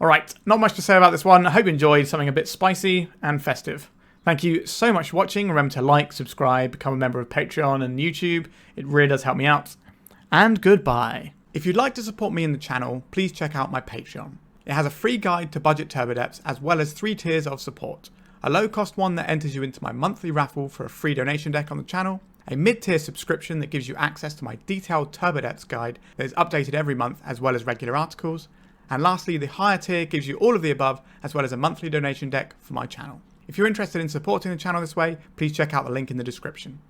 Alright, not much to say about this one. I hope you enjoyed something a bit spicy and festive. Thank you so much for watching. Remember to like, subscribe, become a member of Patreon and YouTube. It really does help me out. And goodbye. If you'd like to support me in the channel, please check out my Patreon. It has a free guide to budget turbo depths, as well as 3 tiers of support. A low-cost one that enters you into my monthly raffle for a free donation deck on the channel, a mid-tier subscription that gives you access to my detailed turbo depths guide that is updated every month, as well as regular articles, and lastly, the higher tier gives you all of the above, as well as a monthly donation deck for my channel. If you're interested in supporting the channel this way, please check out the link in the description.